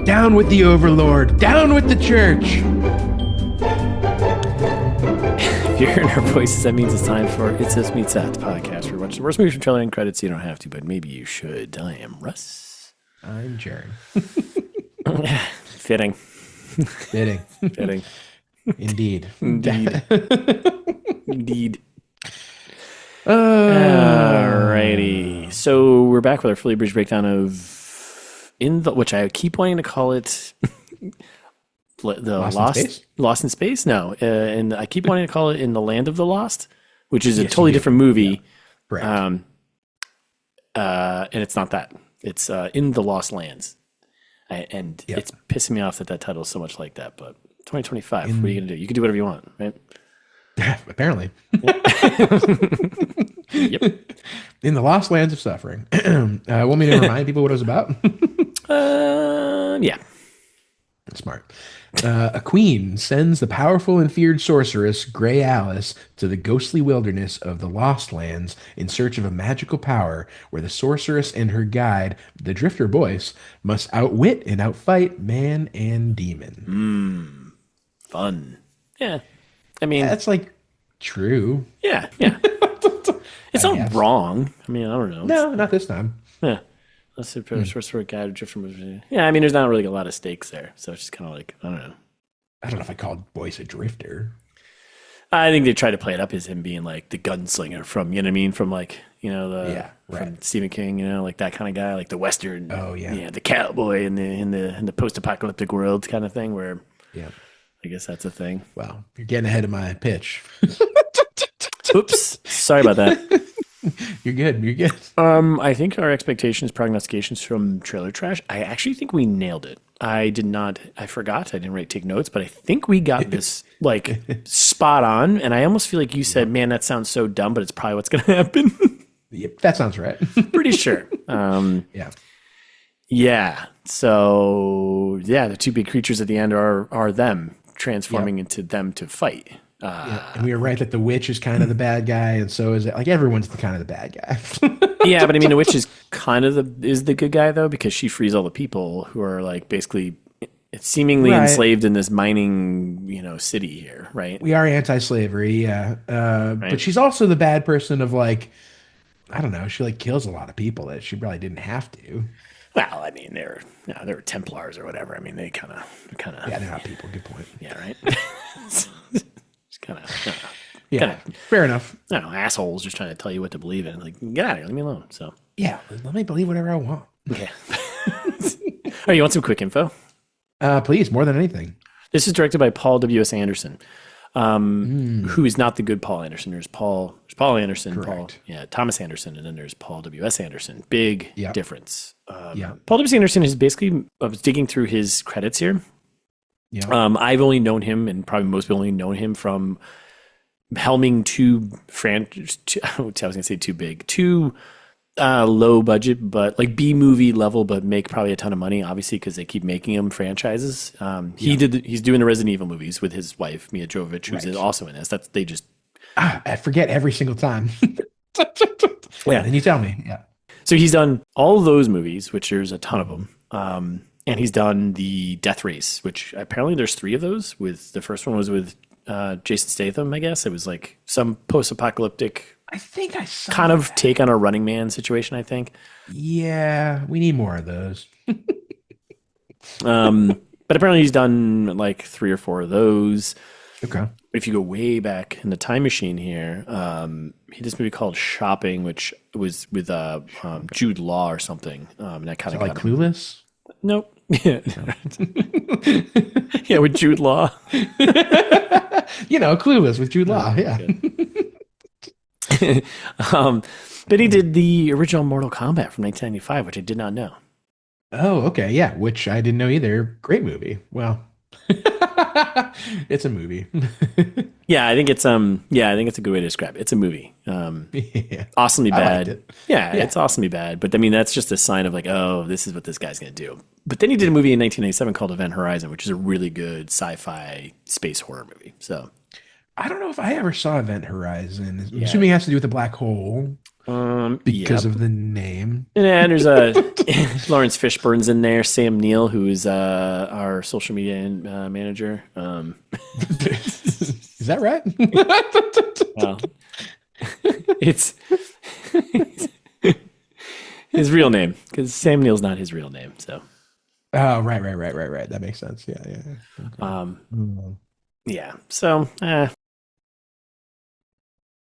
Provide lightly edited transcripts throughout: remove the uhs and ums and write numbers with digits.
Down with the overlord. Down with the church. If you're hearing our voices, that means it's time for It's This Meets That, the podcast where we watch the worst movies from trailer and credits. You don't have to, but maybe you should. I am Russ. I'm Jared. Fitting. Fitting. Fitting. Indeed. Indeed. Indeed. Alrighty. So we're back with our fully abridged breakdown of which I keep wanting to call it the Lost in Space. No, and I keep wanting to call it In the Land of the Lost, which is a totally different movie. Yeah. And it's not that. It's In the Lost Lands. It's pissing me off that title is so much like that. But 2025, what are you gonna do? You can do whatever you want, right? Apparently. Yep. In the Lost Lands of Suffering. Want me to remind people what it was about? Yeah. Smart. A queen sends the powerful and feared sorceress Grey Alice to the ghostly wilderness of the Lost Lands in search of a magical power where the sorceress and her guide, the Drifter Boyce, must outwit and outfight man and demon. Fun. Yeah. I mean, that's like true. Yeah. It's not wrong. I mean, I don't know. No, not this time. Yeah. Let's see, sorcerer guide, Drifter. Yeah, I mean, there's not really a lot of stakes there, so it's just kind of like, I don't know. I don't know if I called Boyce a drifter. I think they try to play it up as him being like the gunslinger from, you know what I mean, from like, you know, from Stephen King, you know, like that kind of guy, like the Western, the cowboy in the post-apocalyptic world kind of thing, where, I guess that's a thing. Well, you're getting ahead of my pitch. Oops, sorry about that. You're good. I think our expectations, prognostications from Trailer Trash, I actually think we nailed it. I forgot. I didn't take notes, but I think we got this like spot on. And I almost feel like you said, man, that sounds so dumb, but it's probably what's going to happen. Yep, that sounds right. Pretty sure. Yeah. So, the two big creatures at the end are them transforming into them to fight. And we were right that the witch is kind of the bad guy, and so is it. Like everyone's kind of the bad guy. Yeah, but I mean, the witch is kind of the good guy though, because she frees all the people who are like basically seemingly enslaved in this mining, city here, right? We are anti-slavery, but she's also the bad person of like, I don't know. She like kills a lot of people that she probably didn't have to. Well, I mean, they were Templars or whatever. I mean, they kind of. Yeah, they're not people. Good point. Yeah, right. Kind of, fair enough. I don't know, assholes just trying to tell you what to believe in. Like, get out of here, leave me alone. So yeah, let me believe whatever I want. Okay. Oh, you want some quick info? Please, more than anything. This is directed by Paul W.S. Anderson, who is not the good Paul Anderson. There's Paul Anderson, correct. Thomas Anderson, and then there's Paul W.S. Anderson. Big difference. Paul W.S. Anderson is basically, I was digging through his credits here. Yeah. I've only known him, and probably most people only known him from helming two low budget, but like B movie level, but make probably a ton of money, obviously, because they keep making them franchises. He's doing the Resident Evil movies with his wife Milla Jovovich, who's also in this. That's I forget every single time. Yeah, and you tell me. Yeah. So he's done all of those movies, which there's a ton of them. And he's done the Death Race, which apparently there's 3 of those. With the first one was with Jason Statham, I guess. It was like some post-apocalyptic, I think I saw kind of take on a Running Man situation, I think. Yeah, we need more of those. But apparently he's done like 3 or 4 of those. Okay. If you go way back in the time machine here, he did this movie called Shopping, which was with Jude Law or something. And that kind of like Clueless? Nope. Yeah. Yeah, with Jude Law. Clueless with Jude Law. Yeah. But he did the original Mortal Kombat from 1995, which I did not know. Oh, okay. Yeah, which I didn't know either. Great movie. Well, it's a movie. I think it's a good way to describe it. It's a movie. Awesomely bad. Yeah, it's awesomely bad. But I mean, that's just a sign of like, oh, this is what this guy's going to do. But then he did a movie in 1997 called Event Horizon, which is a really good sci-fi space horror movie. So I don't know if I ever saw Event Horizon. I'm assuming it has to do with the black hole. Because of the name. Martin. And there's Lawrence Fishburne's in there. Sam Neill, who is our social media manager. Is that right? Well, it's his real name, because Sam Neill's not his real name. So. Oh, right. That makes sense. Yeah. Okay. Yeah. So.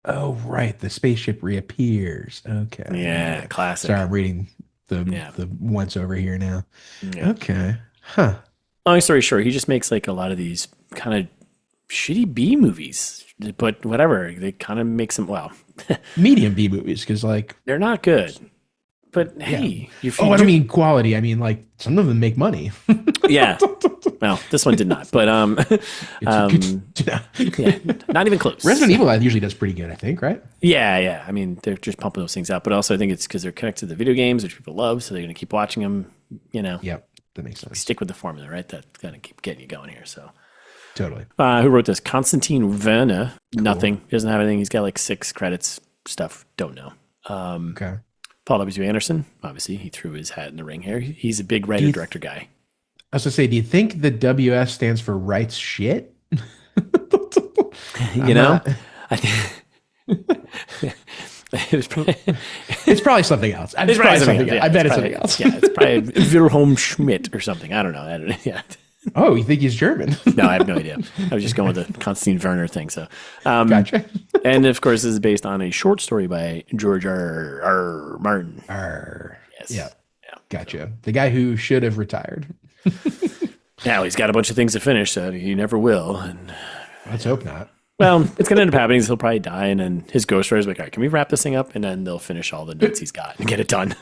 Oh, right. The spaceship reappears. Okay. Yeah, classic. Sorry, I'm reading the once over here now. Yeah. Okay. Huh. Long story short, he just makes like a lot of these kind of shitty B movies, but whatever. They kind of makes them medium B movies, because like they're not good. But hey, I don't mean quality. I mean like some of them make money. Yeah. Well, this one did not, but yeah, not even close. Resident Evil usually does pretty good, I think, right? Yeah. I mean, they're just pumping those things out, but also I think it's because they're connected to the video games, which people love, so they're going to keep watching them. Yep, that makes sense. Stick with the formula, right? That's going to keep getting you going here. So totally. Who wrote this? Konstantin Werner. Cool. Nothing. He doesn't have anything. He's got like 6 credits. Stuff. Don't know. Okay. Paul W. Anderson. Obviously, he threw his hat in the ring here. He's a big writer-director guy. I was going to say, do you think the WS stands for writes shit? I think it's probably something else. It's probably something else. I bet it's something else. Yeah, it's probably Wilhelm Schmidt or something. I don't know. Yeah. Oh, you think he's German? No, I have no idea. I was just going with the Konstantin Werner thing. So, gotcha. And of course, this is based on a short story by George R. Martin. Yes. Yeah. Gotcha. The guy who should have retired. Now he's got a bunch of things to finish, so he never will. And let's hope not. Well, it's going to end up happening. He'll probably die, and then his ghostwriter's like, all right, can we wrap this thing up? And then they'll finish all the notes he's got and get it done.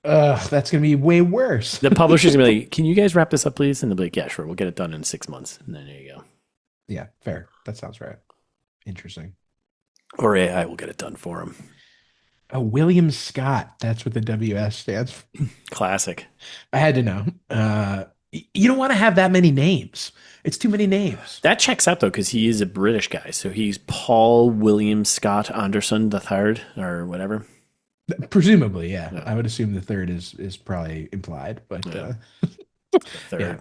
That's going to be way worse. The publisher's going to be like, can you guys wrap this up, please? And they'll be like, yeah, sure. We'll get it done in 6 months. And then there you go. Yeah, fair. That sounds right. Interesting. Or AI will get it done for him. Oh, William Scott. That's what the WS stands for. Classic. I had to know. You don't want to have that many names. It's too many names. That checks out, though, because he is a British guy. So he's Paul William Scott Anderson III or whatever. Presumably, yeah. I would assume the third is probably implied, but third. Yeah.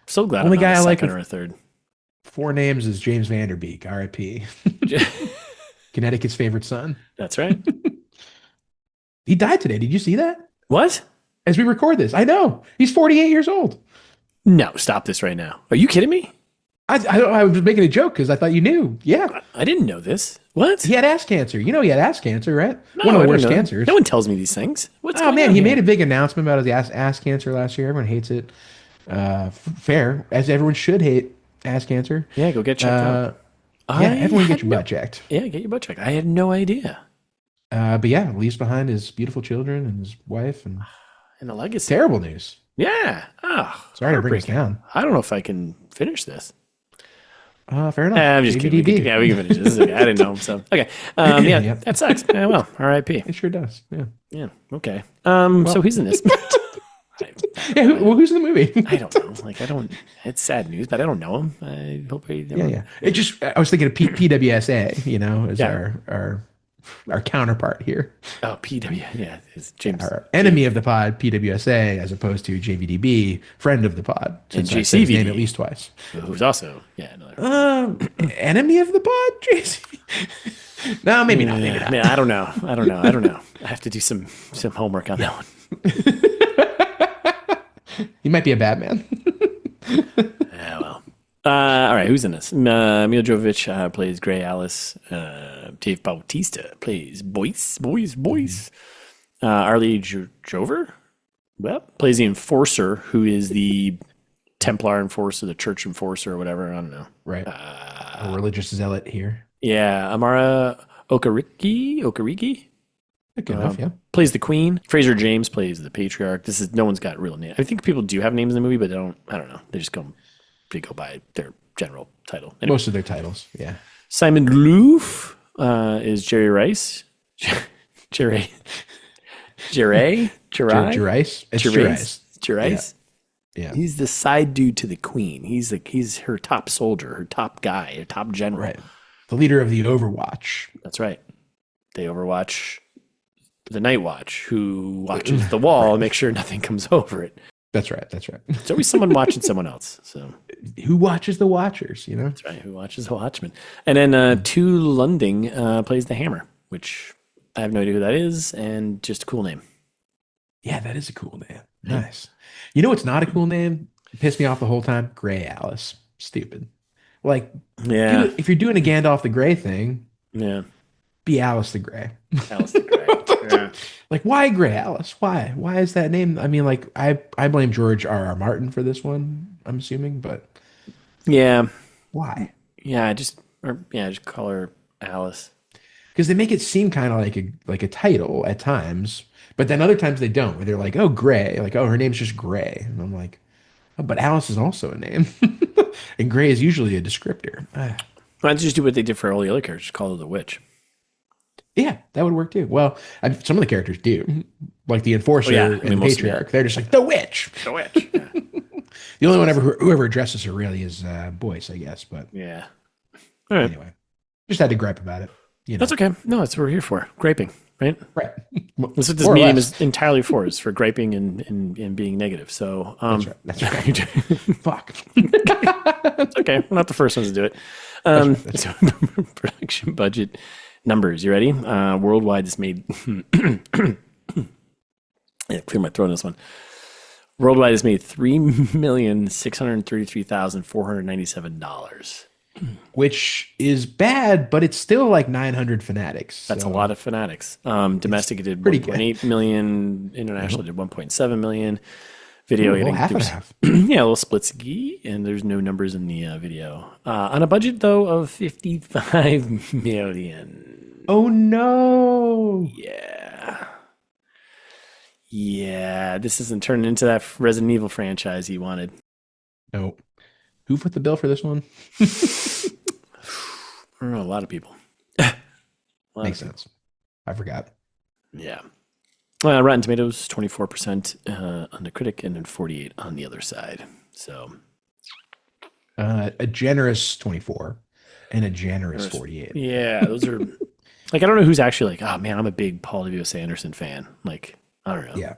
So glad only I'm guy not a I like second or a third. 4 names is James Vanderbeek, R.I.P. Connecticut's favorite son. That's right. He died today. Did you see that? What? As we record this, I know he's 48 years old. No, stop this right now. Are you kidding me? I was making a joke because I thought you knew. Yeah, I didn't know this. What? He had ass cancer. You know he had ass cancer, right? No, one of the I worst didn't know. cancers. No one tells me these things. What's oh man, on he here? made a big announcement about his ass cancer last year. Everyone hates it. Fair, as everyone should hate ass cancer. Yeah, go get checked out. Yeah, everyone get your butt checked. Yeah, get your butt checked. I had no idea. But yeah, leaves behind his beautiful children and his wife and a legacy. Terrible news. Yeah. Oh, sorry to bring us down. I don't know if I can finish this. Fair enough. I'm just kidding. We can finish this. I didn't know. So okay. Yeah, that sucks. Yeah, well, R.I.P. It sure does. Yeah. Yeah. Okay. So who's in this? Who's in the movie? I don't know. It's sad news, but I don't know him. I hope he never. Yeah. I was thinking of PWSA. As our counterpart here. Oh, yeah, it's James. Our enemy of the pod, PWSA, as opposed to JVDB, friend of the pod. And JCVD. His name at least twice. Who's also, another. Enemy of the pod, JCVD? No, maybe not. Maybe not. I don't know. I have to do some homework on that one. He might be a Batman. Yeah, well. All right, who's in this? Milla Jovovich plays Gray Alice. Dave Bautista plays Boyce. Arly Jover, plays the Enforcer, who is the Templar Enforcer, the Church Enforcer, or whatever. I don't know. Right. A religious zealot here. Yeah, Amara Okereke. Good enough, yeah. Plays the Queen. Fraser James plays the Patriarch. No one's got real names. I think people do have names in the movie, but I don't know. They just go by their general title. Anyway. Most of their titles, yeah. Simon Lööf is Jerry Rice. Jerry. Yeah. He's the side dude to the Queen. He's her top soldier, her top guy, her top general. Right. The leader of the Overwatch. That's right. They overwatch the Night Watch who watches the wall and makes sure nothing comes over it. That's right. That's right. It's always someone watching someone else. So who watches the Watchers? That's right. Who watches the Watchmen? And then Tu Lunding plays the Hammer, which I have no idea who that is, and just a cool name. Yeah, that is a cool name. Nice. You know what's not a cool name? It pissed me off the whole time. Gray Alice. Stupid. Like, if you're doing a Gandalf the Grey thing, be Alice the Grey. Alice the Grey. Yeah. Like, why Gray Alice? Why? Why is that name? I mean, like, I blame George R.R. Martin for this one, I'm assuming, but why? Yeah, just call her Alice. Because they make it seem kind of like a title at times, but then other times they don't. Where they're like, oh, Gray, like, oh, her name's just Gray, and I'm like, oh, but Alice is also a name, and Gray is usually a descriptor. Why don't you just do what they did for all the other characters? Call her the Witch. Yeah, that would work too. Well, some of the characters do, like the Enforcer and the Patriarch. They're just like the Witch. The Witch. Yeah. The only one whoever addresses her really is Boyce, I guess. But yeah. All right. Anyway, just had to gripe about it. That's okay. No, that's what we're here for. Griping, right? Right. That's what this medium is entirely for, is for griping and being negative. So that's right. Fuck. It's okay. We're not the first ones to do it. That's right. Production budget numbers. You ready? Worldwide, this made clear my throat on this one. Worldwide, this made $3,633,497. Which is bad, but it's still like 900 fanatics. That's a lot of fanatics. Domestic, it did 1.8 million. International, did 1.7 million. Video, half and half. Yeah, a little splitsy, and there's no numbers in the video. On a budget, though, of $55 million. Oh, no. Yeah, this isn't turning into that Resident Evil franchise he wanted. No. Who put the bill for this one? I don't know, a lot of people. Makes sense. I forgot. Yeah. Rotten Tomatoes, 24% on the critic, and then 48% on the other side. So, a generous 24 and a generous 48. Yeah, those are like, I don't know who's actually like, oh man, I'm a big Paul W.S. Anderson fan. Like, I don't know. Yeah,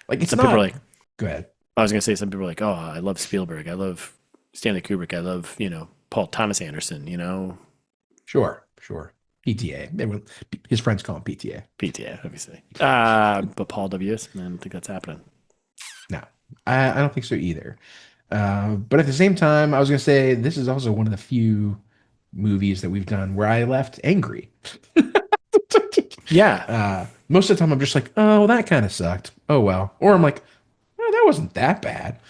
like some people are like, go ahead. I was gonna say, some people are like, oh, I love Spielberg, I love Stanley Kubrick, I love Paul Thomas Anderson. Sure. PTA. His friends call him PTA. PTA, obviously. But Paul W.S., I don't think that's happening. No, I don't think so either. But at the same time, I was going to say this is also one of the few movies that we've done where I left angry. Yeah. Most of the time, I'm just like, oh, that kind of sucked. Oh, well. Or I'm like, oh, that wasn't that bad.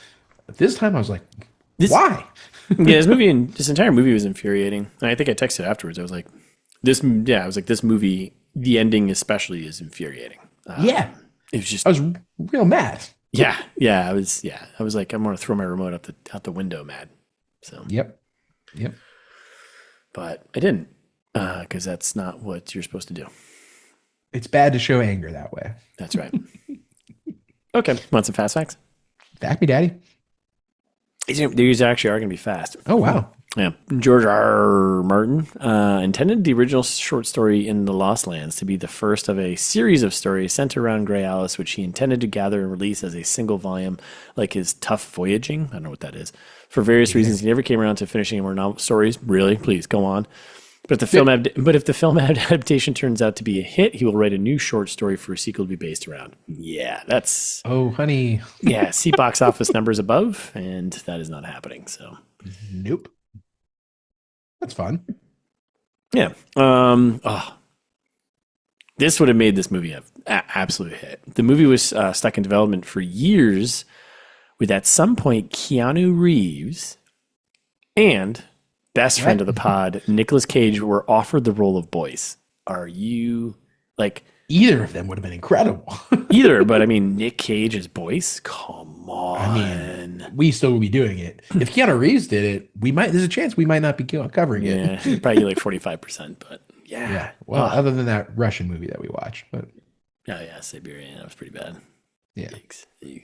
But this time, I was like, why? Yeah, this entire movie was infuriating. And I think I texted afterwards. I was like, this movie, the ending especially, is infuriating. It was just, I was real mad. Yeah. I was like, I'm going to throw my remote out the window mad. So, Yep. But I didn't, because that's not what you're supposed to do. It's bad to show anger that way. That's right. Okay. Want some fast facts? Fact me, Daddy. These actually are going to be fast. Oh, wow. Yeah. George R.R. Martin intended the original short story in The Lost Lands to be the first of a series of stories centered around Grey Alice, which he intended to gather and release as a single volume, like his Tough Voyaging. I don't know what that is. For various reasons, he never came around to finishing any more novel stories. Really? Please, go on. But if the film adaptation turns out to be a hit, he will write a new short story for a sequel to be based around. Yeah, that's... Oh, honey. Yeah, see box office numbers above, and that is not happening, so... Nope. That's fun. Yeah. This would have made this movie an absolute hit. The movie was stuck in development for years, with at some point Keanu Reeves and best friend of the pod, Nicolas Cage, were offered the role of Boyce. Are you like... Either of them would have been incredible. Either, but I mean, Nick Cage as Boyce? Come on. I mean, we still would be doing it. If Keanu Reeves did it, there's a chance we might not be covering it. Yeah, probably like 45%, but yeah. Well, other than that Russian movie that we watched. But Siberia. That was pretty bad. Yeah.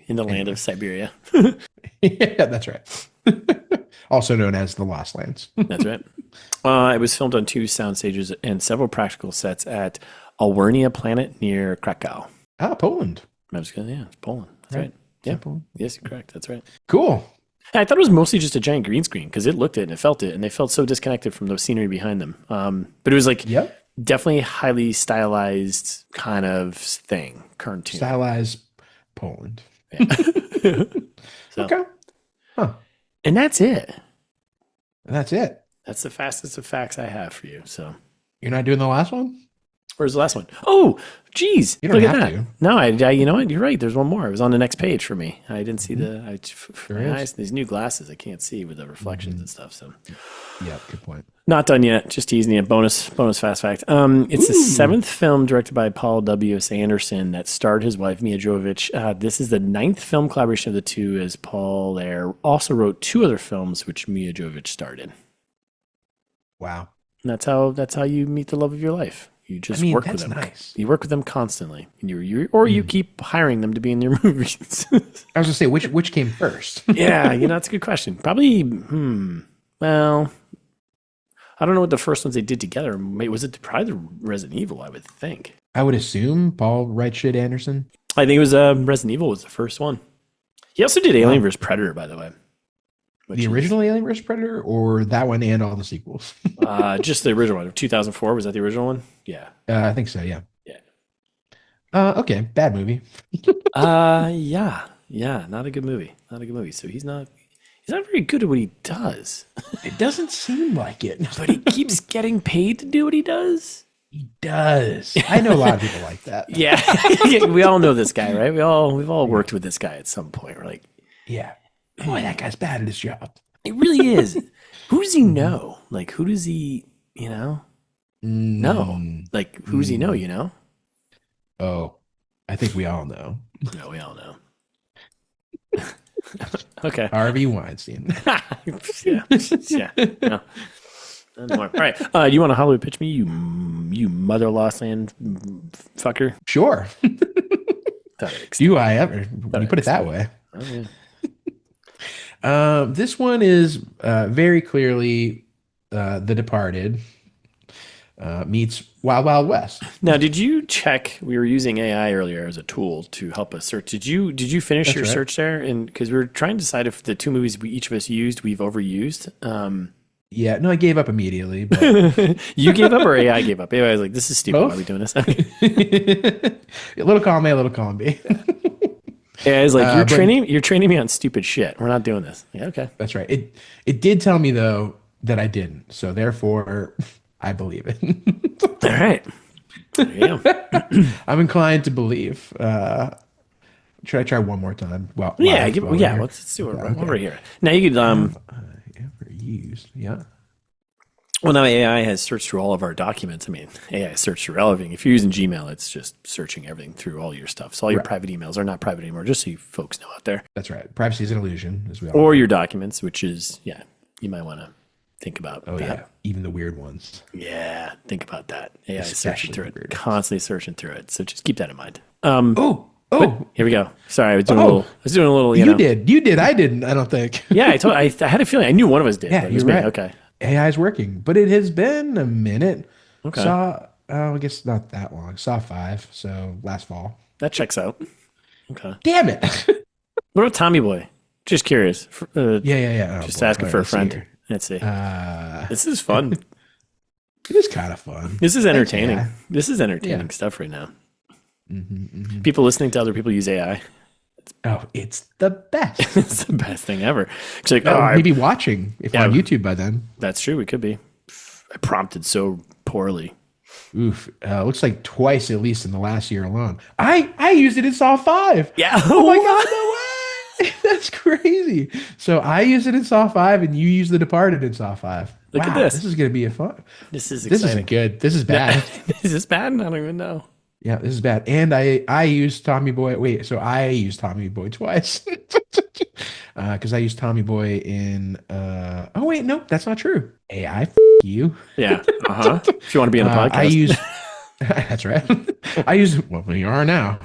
In the land of Siberia. Yeah, that's right. Also known as the Lost Lands. That's right. It was filmed on 2 sound stages and several practical sets at Alwernia planet near Krakow. Ah, Poland. I was going, it's Poland. That's right. Yeah. Poland. Yes, you're correct. That's right. Cool. I thought it was mostly just a giant green screen because it looked it and it felt it, and they felt so disconnected from the scenery behind them. But it was like definitely highly stylized kind of thing, cartoon. Stylized Poland. Yeah. Okay. Huh. And that's it. That's it. That's the fastest of facts I have for you. So you're not doing the last one? Where's the last one? Oh, geez. You don't Look have at that. to. No, you know what? You're right. There's one more. It was on the next page for me. I didn't see these new glasses I can't see with the reflections and stuff. So, yeah, good point. Not done yet. Just teasing you. Bonus fast fact. It's the seventh film directed by Paul W.S. Anderson that starred his wife, Milla Jovovich. This is the ninth film collaboration of the two, as Paul there also wrote two other films which Milla Jovovich starred in. Wow. And that's how you meet the love of your life. You just work with them. Nice. You work with them constantly, and you keep hiring them to be in your movies. I was gonna say which came first. Yeah, that's a good question. Probably. Well, I don't know what the first ones they did together. Was it probably the Resident Evil? I would think. I would assume Paul Right Shit Anderson. I think it was Resident Evil was the first one. He also did Alien vs Predator, by the way. The original Alien vs Predator, or that one and all the sequels? Just the original one. 2004, was that the original one? Yeah. I think so, yeah. Yeah. Okay, bad movie. Yeah, not a good movie. Not a good movie. So he's not very good at what he does. It doesn't seem like it. But he keeps getting paid to do what he does. He does. I know a lot of people like that. Yeah. We all know this guy, right? We've all worked with this guy at some point. We're like, yeah. Boy, that guy's bad at his job. It really is. Who does he know? Like, who does he, know? Like, who does he know, Oh, I think we all know. No, we all know. Okay. Harvey Weinstein. Yeah. No. No more. All right. You want to Hollywood pitch me, you mother lost land fucker? Sure. Do I ever? When you put it that way. Oh, yeah. This one is very clearly The Departed meets Wild Wild West. Now, did you check? We were using AI earlier as a tool to help us search. Did you finish your search there? And because we were trying to decide if the two movies each of us used, we've overused. Yeah, no, I gave up immediately. But... You gave up, or AI gave up? AI was like, "This is stupid. Both? Why are we doing this?" A little column A, a little column B. Yeah, it's like you're training me on stupid shit. We're not doing this. Yeah, okay. That's right. It did tell me though that I didn't, so therefore I believe it. All right. There you go. I'm inclined to believe. Should I try one more time? Well, yeah, let's do it over here. Now you could ever used, yeah. Well, now AI has searched through all of our documents. I mean, AI searched through everything. If you're using Gmail, it's just searching everything through all your stuff. So all your private emails are not private anymore, just so you folks know out there. That's right. Privacy is an illusion, as we all Or know. your documents, which is, you might want to think about that. Yeah, even the weird ones. Yeah, think about that. AI is searching through it, constantly searching through it. So just keep that in mind. Oh, here we go. Sorry, I was doing a little. You did. I didn't. I don't think. Yeah, I had a feeling. I knew one of us did. Yeah, but it was you're me. right. Okay. AI is working, but it has been a minute. Okay. I guess not that long. Saw 5, so last fall. That checks out. Okay. Damn it. What about Tommy Boy? Just curious. Yeah. Just asking for a friend. Let's see. This is fun. It is kind of fun. This is entertaining. This is entertaining stuff right now. Mm-hmm. People listening to other people use AI. Oh, it's the best. It's the best thing ever. It's like, maybe watching if we're on YouTube by then. That's true. We could be. I prompted so poorly. Oof. Looks like twice at least in the last year alone. I used it in Saw 5. Yeah. Oh my God, no way. That's crazy. So I used it in Saw 5 and you used The Departed in Saw 5. Look at this. This is going to be a fun. This is exciting. This isn't good. This is bad. Is this bad? I don't even know. Yeah, this is bad. And I used Tommy Boy. Wait, so I used Tommy Boy twice. Because I used Tommy Boy in. Oh, wait, no, that's not true. AI, you. Yeah. If you want to be on the podcast. I used. That's right. I used. Well, we are now.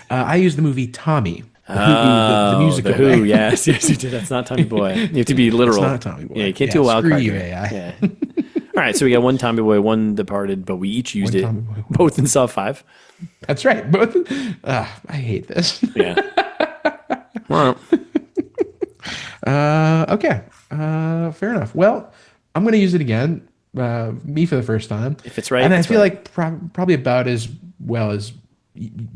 I used the movie Tommy. The musical. The Who, yes, you did. That's not Tommy Boy. You have to be literal. It's not Tommy Boy. Yeah, you can't do a wild screw card. You, AI. Yeah. All right, so we got one Tommy Boy, one Departed, but we each used it both in Saw 5. That's right. Both. I hate this. Yeah. Well. Okay. Fair enough. Well, I'm going to use it again. Me for the first time. If it's right. And I feel like probably about as well as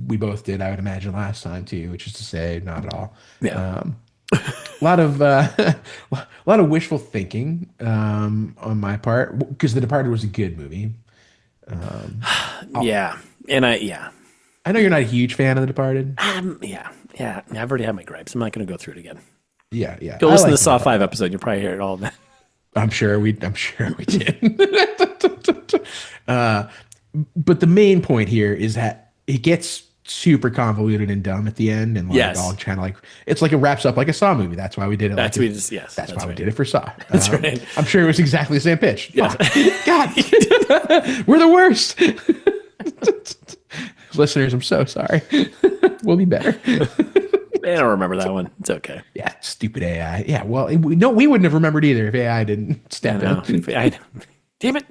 we both did, I would imagine, last time too, which is to say, not at all. Yeah. A lot of wishful thinking on my part, because The Departed was a good movie. Yeah. And I know you're not a huge fan of The Departed. Yeah. I've already had my gripes. I'm not going to go through it again. Yeah. Go listen to the Saw 5 episode. You'll probably hear it all then. I'm sure we did. But the main point here is that it gets super convoluted and dumb at the end, and all kind of it's like it wraps up like a Saw movie. That's why we did it. That's why we did it for Saw. That's right. I'm sure it was exactly the same pitch. Yes. God, we're the worst. Listeners, I'm so sorry. We'll be better. I don't remember that one. It's okay. Yeah, stupid AI. Yeah, well, we wouldn't have remembered either if AI didn't step in. Damn it.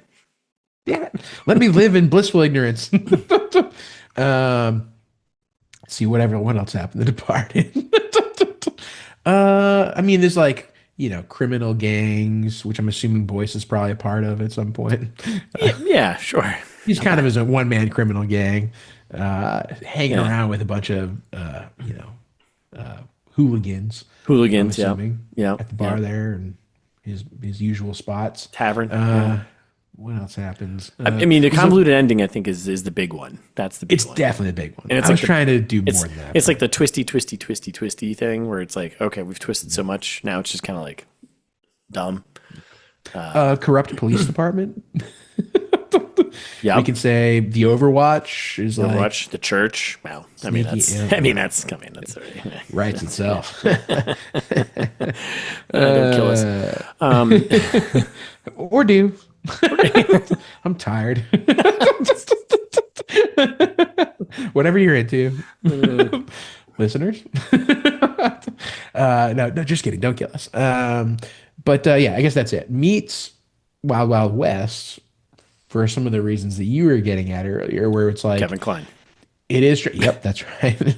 Let me live in blissful ignorance. See what else happened. The Departed. I mean, there's criminal gangs, which I'm assuming Boyce is probably a part of at some point. Yeah, sure. He's kind of his own one-man criminal gang, hanging around with a bunch of hooligans. Hooligans, yeah. At the bar there, and his usual spots. Tavern. What else happens? I mean, the convoluted ending, I think, is the big one. That's the big one. It's definitely the big one. And it's I was trying to do more than that. It's like the twisty thing where it's like, okay, we've twisted so much. Now it's just kind of like dumb. Corrupt police department. Yeah, we can say the Overwatch is Overwatch, the church. Well, I mean that's coming. That's already writes itself. Don't kill us. Or do. I'm tired. Whatever you're into, listeners. No, just kidding. Don't kill us. But I guess that's it. Meets Wild Wild West for some of the reasons that you were getting at earlier, where it's like Kevin Kline. It is. Yep, that's right.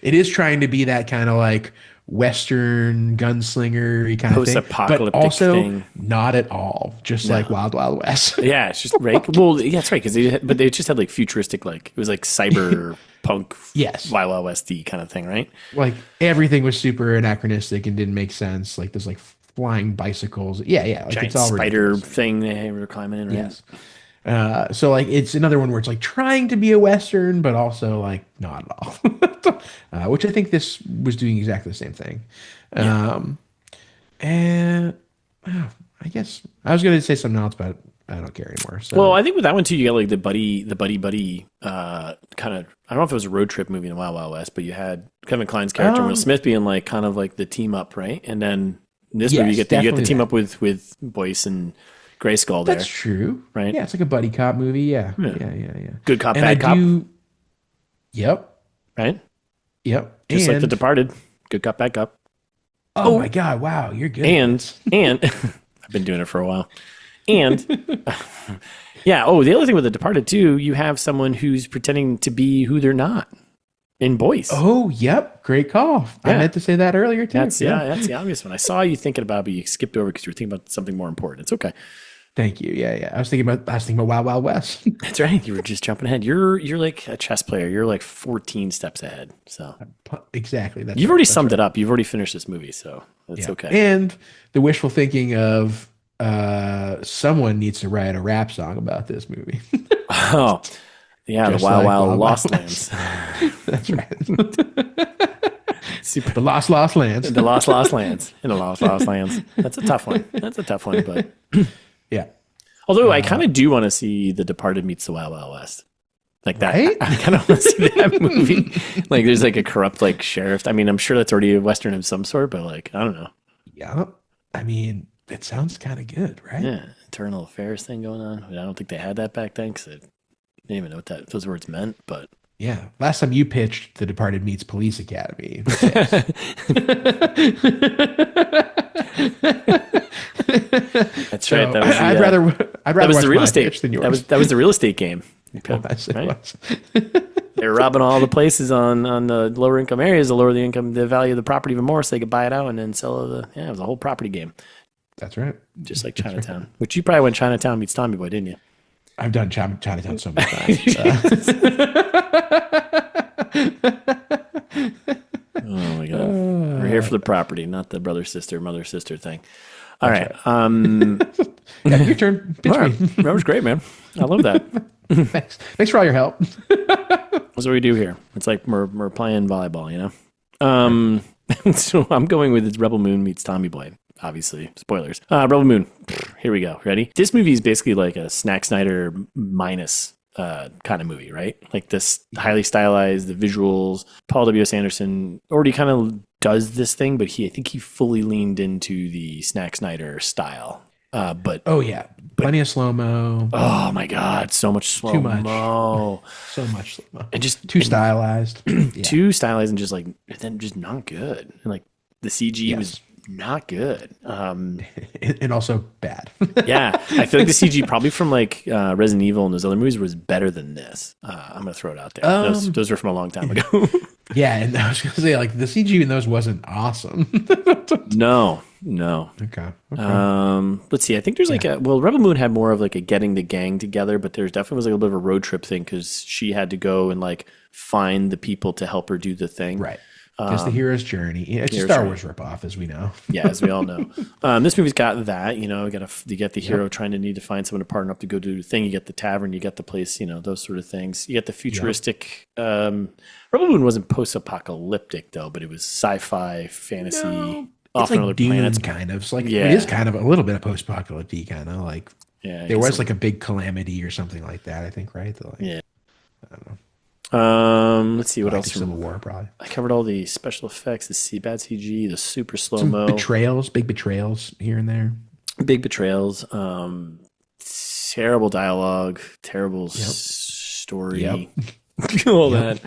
It is trying to be that kind of like Western gunslinger kind of thing, but also thing. Not at all. Just like Wild Wild West. Yeah, it's just right. Well, yeah, that's right. Because they just had like futuristic, like it was like cyberpunk, Wild Wild West-y kind of thing, right? Like everything was super anachronistic and didn't make sense. Like there's like flying bicycles. Yeah. Like giant it's all spider ridiculous. thing they were climbing in. Right? Yes. So like it's another one where it's like trying to be a Western, but also like not at all. Which I think this was doing exactly the same thing. And I guess I was going to say something else, but I don't care anymore. So. Well, I think with that one too, you got like the buddy kind of. I don't know if it was a road trip movie in Wild Wild West, but you had Kevin Kline's character Will Smith being like kind of like the team up, right? And then in this movie, you get the team up with Boyce and Gray Skull there. That's true. Right? Yeah, it's like a buddy cop movie. Yeah. Good cop, bad cop. Yep. Right? Yep. Just like The Departed. Good cop, bad cop. Oh my God. Wow. You're good. And I've been doing it for a while. And the other thing with The Departed too, you have someone who's pretending to be who they're not in Boyce. Oh, yep. Great call. Yeah. I meant to say that earlier too. That's the obvious one. I saw you thinking about it, but you skipped over because you were thinking about something more important. It's okay. Thank you. Yeah. I was thinking about Wild Wild West. That's right. You were just jumping ahead. You're like a chess player. You're like 14 steps ahead. So exactly. You've already summed it up. You've already finished this movie, so that's okay. And the wishful thinking of someone needs to write a rap song about this movie. Oh, yeah, just the Wild Wild Lost Lands. That's right. Super. The Lost Lands. The Lost Lands. And the Lost Lands. That's a tough one. But yeah. Although I kind of do want to see The Departed meets the Wild Wild West. Like that. Right? I kind of want to see that movie. Like there's like a corrupt like sheriff. I mean, I'm sure that's already a Western of some sort, but like, I don't know. Yeah. I mean, it sounds kind of good, right? Yeah. Internal affairs thing going on. I don't think they had that back then because I didn't even know what those words meant, but. Yeah. Last time you pitched The Departed meets Police Academy. That's right. That was the, I'd rather watch the real my estate pitch than yours. That was the real estate game. Yes, it Right? was. They were robbing all the places on the lower income areas to lower the value of the property even more, so they could buy it out and then sell it. It was a whole property game. That's right. Just like Chinatown, which you probably went Chinatown meets Tommy Boy, didn't you? I've done Chinatown so many times. Oh my god, we're here for the property, not the brother sister mother sister thing. All right. Yeah, your turn. Pitch All right. me. That was great, man. I love that. Thanks for all your help. That's what we do here. It's like we're playing volleyball, you know. So I'm going with it's Rebel Moon meets Tommy Boy. Obviously, spoilers. Rebel Moon. Here we go. Ready? This movie is basically like a Snack Snyder minus kind of movie, right? Like this highly stylized, the visuals. Paul W.S. Anderson already kind of does this thing, but I think he fully leaned into the Snack Snyder style. But plenty of slow mo. Oh my god, so much slow mo. So much slow mo. And just too stylized. Too stylized and just not good. And like the CG was not good. And also bad. Yeah. I feel like the CG probably from like Resident Evil and those other movies was better than this. I'm gonna throw it out there. Those were from a long time ago. Yeah, and I was gonna say like the CG in those wasn't awesome. No. Okay. Let's see. I think there's Rebel Moon had more of like a getting the gang together, but there's definitely was like a bit of a road trip thing because she had to go and like find the people to help her do the thing. Right. Just the hero's journey. It's a Star Wars ripoff, as we know. Yeah, as we all know. This movie's got that. You know, you get the hero trying to need to find someone to partner up to go do the thing. You get the tavern. You get the place. You know, those sort of things. You get the futuristic. Rebel Moon wasn't post-apocalyptic though, but it was sci-fi, fantasy. No, off it's like on other Dune planets. kind of. It's like it is kind of a little bit of post-apocalyptic kind of like. Yeah, there was like a big calamity or something like that. I think, right? Yeah. I don't know. Let's see what else. Civil War, probably. I covered all the special effects, the bad CG, the super slow mo, big betrayals here and there, big betrayals, terrible dialogue, terrible story, all that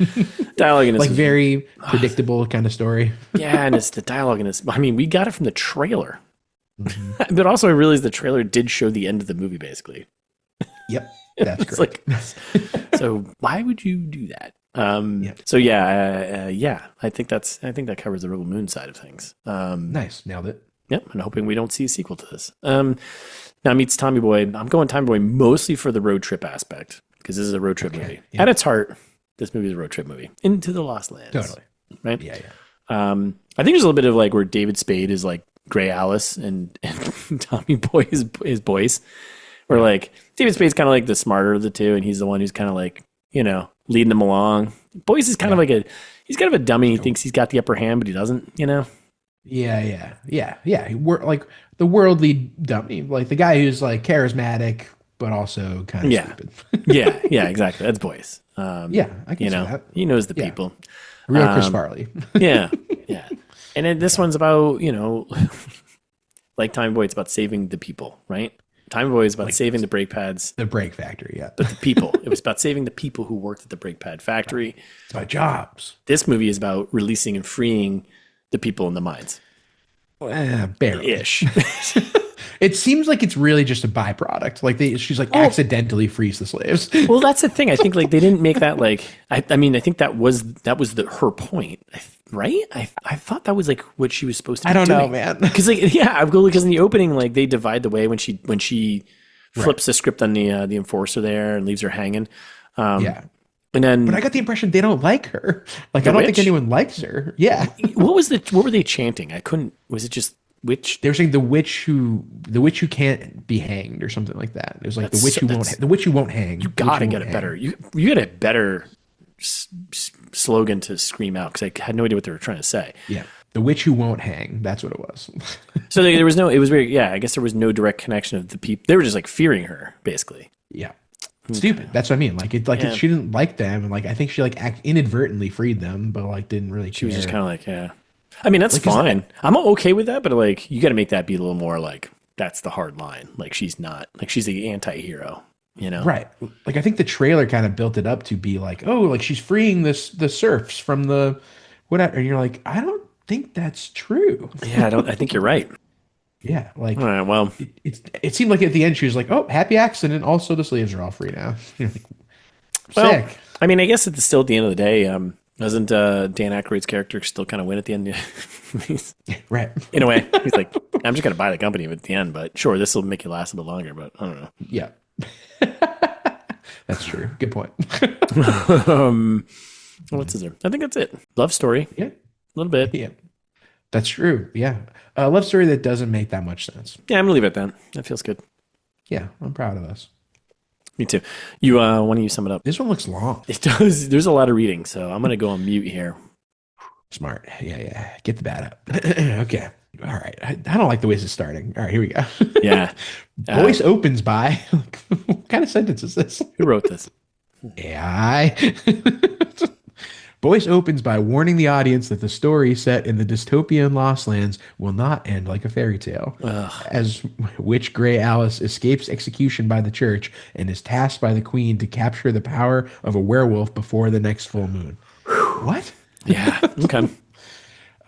dialogue in this like very predictable kind of story. Yeah, and it's the dialogue in this. I mean, we got it from the trailer, but also I realized the trailer did show the end of the movie, basically. Yep. That's correct. So why would you do that? So I think that covers the Rebel Moon side of things. Nice, nailed it. Yep, and hoping we don't see a sequel to this. Now meets Tommy Boy. I'm going Tommy Boy mostly for the road trip aspect because this is a road trip movie. Yeah. At its heart, this movie is a road trip movie into the Lost Lands. Totally. Right. Yeah. I think there's a little bit of like where David Spade is like Gray Alice and Tommy Boy is Boyce. Where like David Spade's kind of like the smarter of the two, and he's the one who's kind of like, you know, leading them along. Boyce is kind of like he's kind of a dummy. He thinks he's got the upper hand, but he doesn't, you know? Yeah. We're like the worldly dummy, like the guy who's like charismatic, but also kind of stupid. yeah, exactly. That's Boyce. I can see that. He knows the people. Real Chris Farley. yeah. And then this one's about, you know, like Tommy Boy, it's about saving the people, right? Tommy Boy is about saving the brake pads. The brake factory, yeah. But the people. It was about saving the people who worked at the brake pad factory. It's about jobs. This movie is about releasing and freeing the people in the mines. Barely. Ish. It seems like it's really just a byproduct. Like she's like accidentally frees the slaves. Well, that's the thing. I think like they didn't make that like. I mean, I think that was her point, right? I thought that was like what she was supposed to be doing. I don't know, man. Because because in the opening, like they divide the way when she flips the script on the enforcer there and leaves her hanging. And then, but I got the impression they don't like her. Like I don't think anyone likes her. Yeah. What were they chanting? I couldn't. Was it just witch? They were saying the witch who can't be hanged or something like that. It was like the witch who won't hang. You gotta get it better. You get a better slogan to scream out because I had no idea what they were trying to say. Yeah. The witch who won't hang. That's what it was. So there was it was very, I guess there was no direct connection of the people. They were just like fearing her basically. Yeah. Stupid. That's what I mean. Like she didn't like them. And like, I think she like inadvertently freed them, but like didn't really care. She was just kind of like, yeah. I mean, that's fine. I'm okay with that, but like, you got to make that be a little more like, that's the hard line. Like she's not like, she's the anti-hero, you know? Right. Like, I think the trailer kind of built it up to be like, oh, like she's freeing the serfs from the whatever. And you're like, I don't think that's true. Yeah. I think you're right. Yeah, All like right. Well, it seemed like at the end she was like, "Oh, happy accident. Also, the slaves are all free now." Like, well. sick. I mean, I guess it's still at the end of the day. Doesn't Dan Aykroyd's character still kind of win at the end? He's- Right. In a way, he's like, I'm just gonna buy the company at the end, but sure, this will make you last a bit longer. But I don't Yeah. That's true. Good point. know. What's his name? I think that's it. Love story, a Yeah. little bit. Yeah. That's true. Yeah. A love story that doesn't make that much sense. Yeah, I'm gonna leave it then. That feels good. Yeah, I'm proud of us. Me too. You why don't you sum it up? This one looks long. It does. There's a lot of reading, so I'm gonna go on mute here. Smart. Yeah, yeah. Get the bat up. Okay. All right. I don't like the way this is starting. All right, here we go. Yeah. Voice opens by. What kind of sentence is this? Who wrote this? AI. Boyce opens by warning the audience that the story set in the dystopian Lost Lands will not end like a fairy tale. Ugh. As Witch Grey Alice escapes execution by the church and is tasked by the queen to capture the power of a werewolf before the next full moon. What? Yeah. Okay.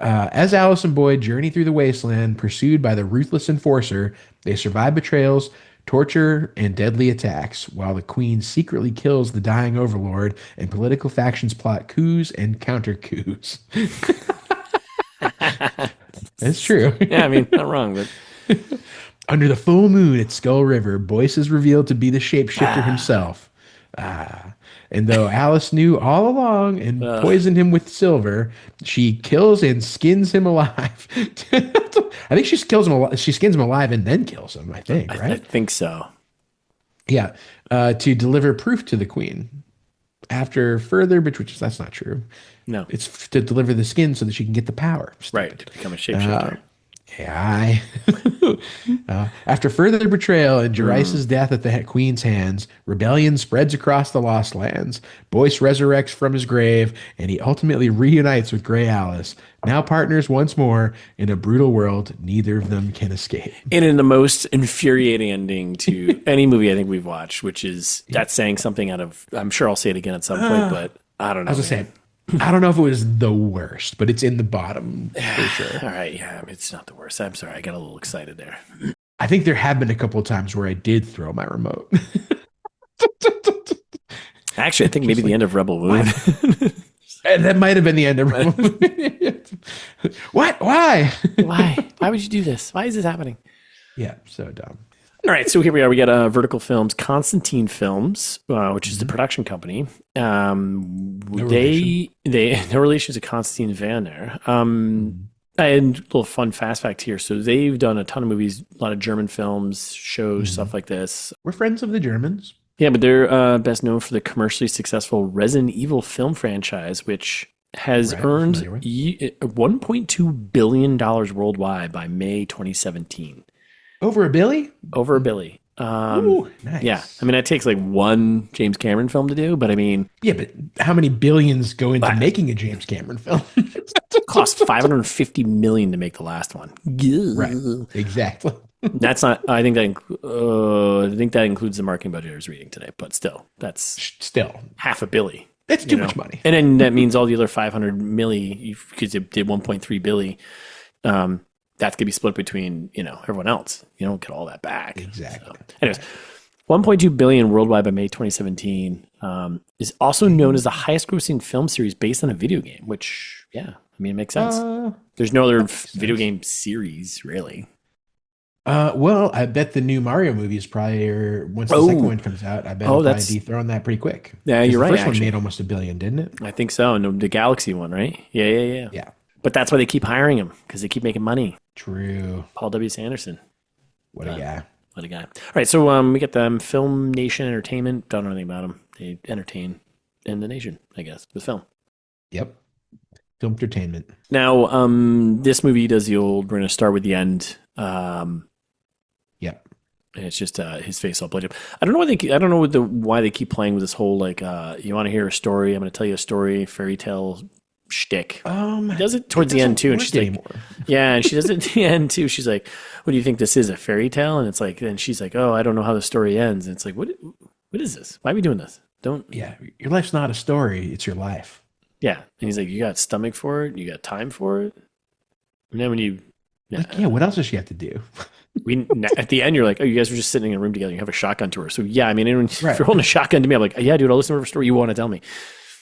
As Alice and Boyd journey through the wasteland, pursued by the ruthless enforcer, they survive betrayals, torture, and deadly attacks, while the queen secretly kills the dying overlord, and political factions plot coups and counter coups. That's true. Yeah, I mean, not wrong, but Under the full moon at Skull River, Boyce is revealed to be the shapeshifter himself. And though Alice knew all along and poisoned him with silver, she kills and skins him alive. I think she kills him. She skins him alive and then kills him. I think, right? I think so. Yeah, to deliver proof to the queen. After further, which that's not true. No. It's to deliver the skin so that she can get the power. Right. To become a shapeshifter. AI. After further betrayal and Jairus' death at the queen's hands, rebellion spreads across the Lost Lands. Boyce resurrects from his grave, and he ultimately reunites with Grey Alice. Now partners once more in a brutal world neither of them can escape. And in the most infuriating ending to any movie I think we've watched, which is that's saying something out of, I'm sure I'll say it again at some point, but I don't know. I was gonna say, I don't know if it was the worst, but it's in the bottom for sure. All right. Yeah. I mean, it's not the worst. I'm sorry. I got a little excited there. I think there have been a couple of times where I did throw my remote. Actually, I think maybe the end of Rebel Moon. And that might have been the end of Rebel Moon. What? Why? Why? Why would you do this? Why is this happening? Yeah, so dumb. All right, so here we are. We got Vertical Films, Constantine Films, which is the production company. No relation to Constantine Werner. And a little fun fast fact here. So they've done a ton of movies, a lot of German films, shows, stuff like this. We're friends of the Germans. Yeah, but they're best known for the commercially successful Resident Evil film franchise, which has earned $1.2 billion worldwide by May 2017. Over a billy? Over a billy. Ooh, nice. Yeah. I mean, that takes like one James Cameron film to do, but I mean... Yeah, but how many billions go into making a James Cameron film? It cost $550 million to make the last one. Right. Exactly. That's not... I think that includes the marketing budget I was reading today, but still, that's... Still. $500 million. That's too much money. And then that means all the other $500 million, because it did $1.3 billion, that's going to be split between, everyone else. You don't get all that back. Exactly. So, anyways, $1.2 billion worldwide by May 2017 is also known as the highest grossing film series based on a video game, which, yeah, I mean, it makes sense. There's no other video game series, really. Well, I bet the new Mario movie is probably, once the second one comes out, I bet it'll probably dethrone that pretty quick. Yeah, you're right. The first one made almost $1 billion, didn't it? I think so. And the Galaxy one, right? Yeah. Yeah. But that's why they keep hiring him, because they keep making money. True. Paul W. Sanderson. What a guy. What a guy. All right, so we get them Film Nation Entertainment. Don't know anything about them. They entertain in the nation, I guess, with film. Yep. Film entertainment. Now, this movie does the old, we're going to start with the end. Yep. And it's just his face all bloody up. I don't know why they keep playing with this whole, like, you want to hear a story? I'm going to tell you a story, fairy tale shtick. He does it towards the end too, and she's like, yeah, and she does it at the end too. She's like, "What do you think this is, a fairy tale?" And it's like, then she's like, "Oh, I don't know how the story ends." And it's like, what is this? Why are we doing this? Yeah, your life's not a story; it's your life. Yeah, and he's like, "You got stomach for it? You got time for it?" And then when you Like, yeah, what else does she have to do? At the end, you're like, oh, you guys were just sitting in a room together. You have a shotgun to her. So yeah, I mean, if you're holding a shotgun to me, I'm like, yeah, dude, I'll listen to her story you want to tell me.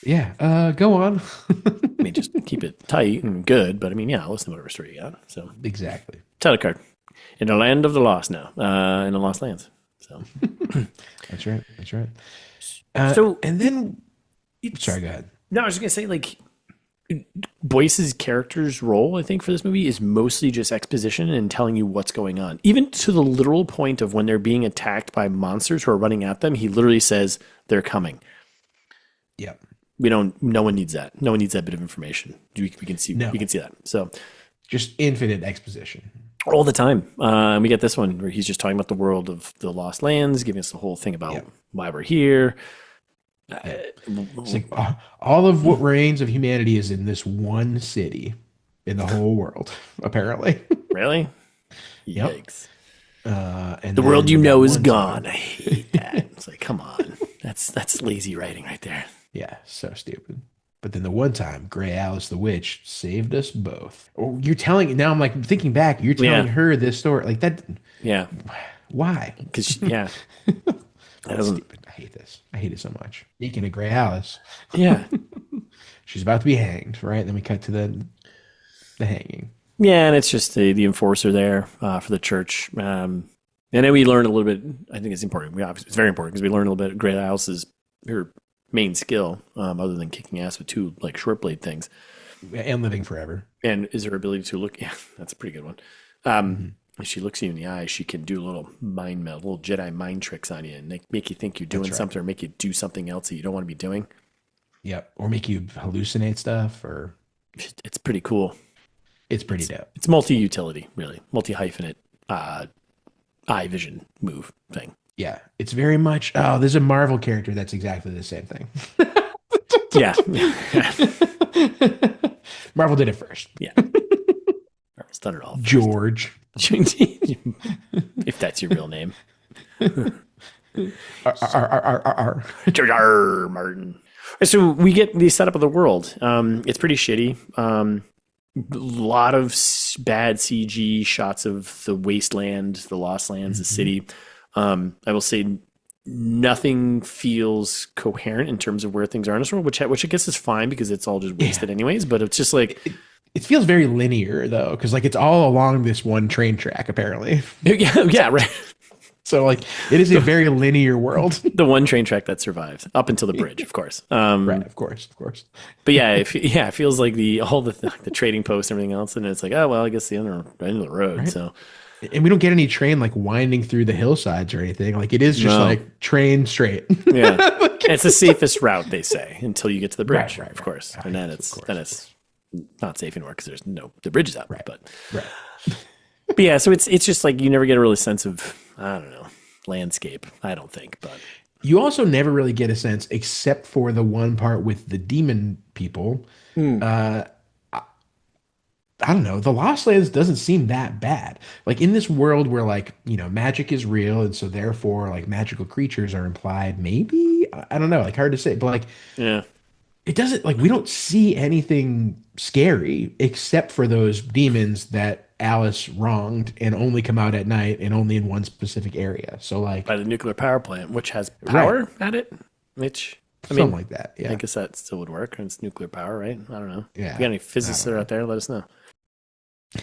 Yeah, go on. I mean, just keep it tight and good. But I mean, yeah, I'll listen to whatever story you got. So exactly. Title card. In the land of the lost now. In the lost lands. So that's right. And then, sorry, go ahead. No, I was just gonna say, like, Boyce's character's role, I think, for this movie is mostly just exposition and telling you what's going on. Even to the literal point of when they're being attacked by monsters who are running at them, he literally says they're coming. Yeah. No one needs that. No one needs that bit of information. We can see that. So just infinite exposition. All the time. And we get this one where he's just talking about the world of the lost lands, giving us the whole thing about why we're here. It's like all of what remains of humanity is in this one city in the whole world, apparently. Really? Yikes. And the world is gone. I hate that. It's like, come on. That's lazy writing right there. Yeah, so stupid. But then the one time, Grey Alice the witch saved us both. Oh, now I'm like thinking back, you're telling her this story. Like that. Yeah. Why? Because, That's stupid. I hate this. I hate it so much. Speaking of Grey Alice. Yeah. She's about to be hanged, right? Then we cut to the hanging. Yeah, and it's just the enforcer there for the church. And then we learn a little bit. I think it's important. It's very important because we learn a little bit. Grey Alice's her main skill, other than kicking ass with two like short blade things, and living forever. And is her ability to look. Yeah, that's a pretty good one. If she looks you in the eye, she can do a little mind meld, little Jedi mind tricks on you, and make you think you're doing something, or make you do something else that you don't want to be doing. Yep, or make you hallucinate stuff, or it's pretty cool. It's pretty dope. It's multi-utility, really, multi-hyphenate eye vision move thing. Yeah, it's very much. Oh, there's a Marvel character that's exactly the same thing. Yeah. Marvel did it first. Yeah. Marvel's done it all first. George. If that's your real name. George R. Martin. So we get the setup of the world. It's pretty shitty. A lot of bad CG shots of the wasteland, the lost lands, the city. I will say nothing feels coherent in terms of where things are in this world, which I guess is fine because it's all just wasted anyways. But it's just like it feels very linear though, because like it's all along this one train track apparently. Yeah, right. So like it is a very linear world. The one train track that survives up until the bridge, of course. Right, of course. But yeah, it feels like all the trading posts and everything else, and it's like, oh well, I guess the end of the road. Right. So. And we don't get any train like winding through the hillsides or anything. Like it is just like train straight. Yeah, it's the safest route they say until you get to the bridge, right, of course. And then it's not safe anymore because the bridge is up. Right. But yeah, so it's just like you never get a really sense of landscape. I don't think, but you also never really get a sense except for the one part with the demon people. I don't know. The Lost Lands doesn't seem that bad. Like in this world where like, magic is real. And so therefore like magical creatures are implied. Maybe, I don't know, like hard to say, but like, yeah, it doesn't like, we don't see anything scary except for those demons that Alice wronged and only come out at night and only in one specific area. So like by the nuclear power plant, which has power at it, which something like that. Yeah. I guess that still would work. And it's nuclear power, right? I don't know. Yeah. If you got any physicists that are out there, let us know.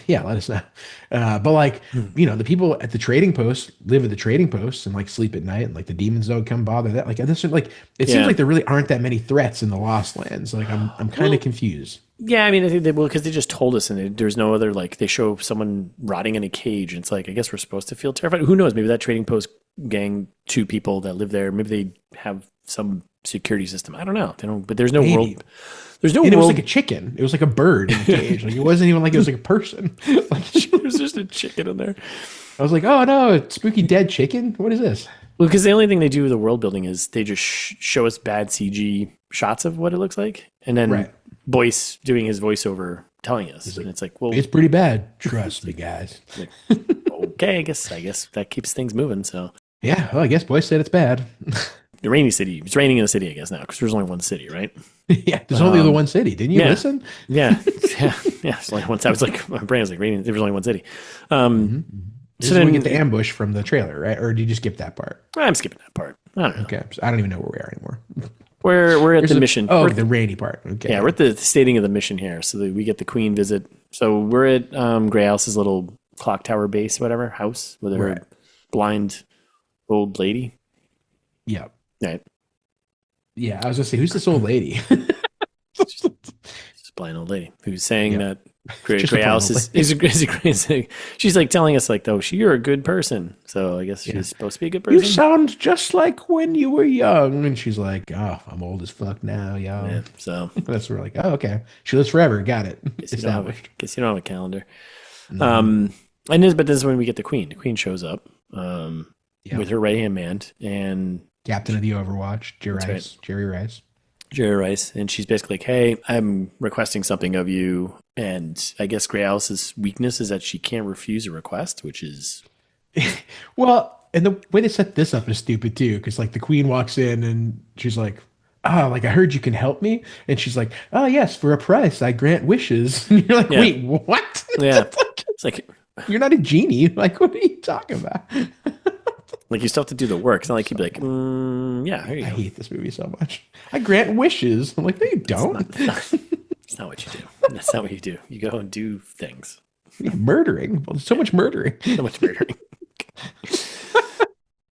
Yeah, let us know. But like, the people at the trading post live at the trading posts and like sleep at night, and like the demons don't come bother that. Like this, like it seems like there really aren't that many threats in the Lost Lands. Like I'm kind of confused. Yeah, I mean, I think because they just told us, and there's no other like they show someone rotting in a cage, and it's like I guess we're supposed to feel terrified. Who knows? Maybe that trading post gang, 2 people that live there, maybe they have some security system. I don't know. They don't. But there's no world. There's no. And it was like a chicken. It was like a bird in the cage. Like it wasn't even like it was like a person. Like it was just a chicken in there. I was like, oh no, a spooky dead chicken. What is this? Well, because the only thing they do with the world building is they just show us bad CG shots of what it looks like, and then Boyce doing his voiceover telling us, and it's like, well, it's pretty bad. Trust me, guys. Like, okay, I guess that keeps things moving. So yeah, well, I guess Boyce said it's bad. the rainy city. It's raining in the city, I guess now, because there's only one city, right? Yeah, there's only the one city. Didn't you listen? Yeah. It's only one. I was like, my brain was like raining. There was only one city. So then we get the ambush from the trailer, right? Or did you just skip that part? I'm skipping that part. I don't know. Okay, so I don't even know where we are anymore. We're at the mission. Oh, the rainy part. Okay. Yeah, we're at the stating of the mission here. So that we get the Queen visit. So we're at Grey House's little clock tower base, whatever, house with her blind old lady. Yeah. Right. Yeah, I was going to say, who's this old lady? She's a blind old lady who's saying that Grey House is a great. She's like telling us like, oh, you're a good person. So I guess she's supposed to be a good person. You sound just like when you were young. And she's like, oh, I'm old as fuck now, y'all. Yeah, so that's where we're like, oh, okay. She lives forever. Got it. Guess you don't have a calendar. But this is when we get the Queen. The Queen shows up with her right-hand man and captain of the Overwatch, Jerry Rice. And she's basically like, hey, I'm requesting something of you. And I guess Grey House's weakness is that she can't refuse a request, which is... Well, and the way they set this up is stupid too, because like the Queen walks in and she's like, oh, like I heard you can help me. And she's like, oh yes, for a price, I grant wishes. And you're like, wait, what? Yeah. It's like... You're not a genie. Like, what are you talking about? Like, you still have to do the work. It's not like you'd be like, yeah, here you go. I hate this movie so much. I grant wishes. I'm like, no, you don't. That's not what you do. That's not what you do. You go and do things. Murdering. Well, so much murdering. So much murdering.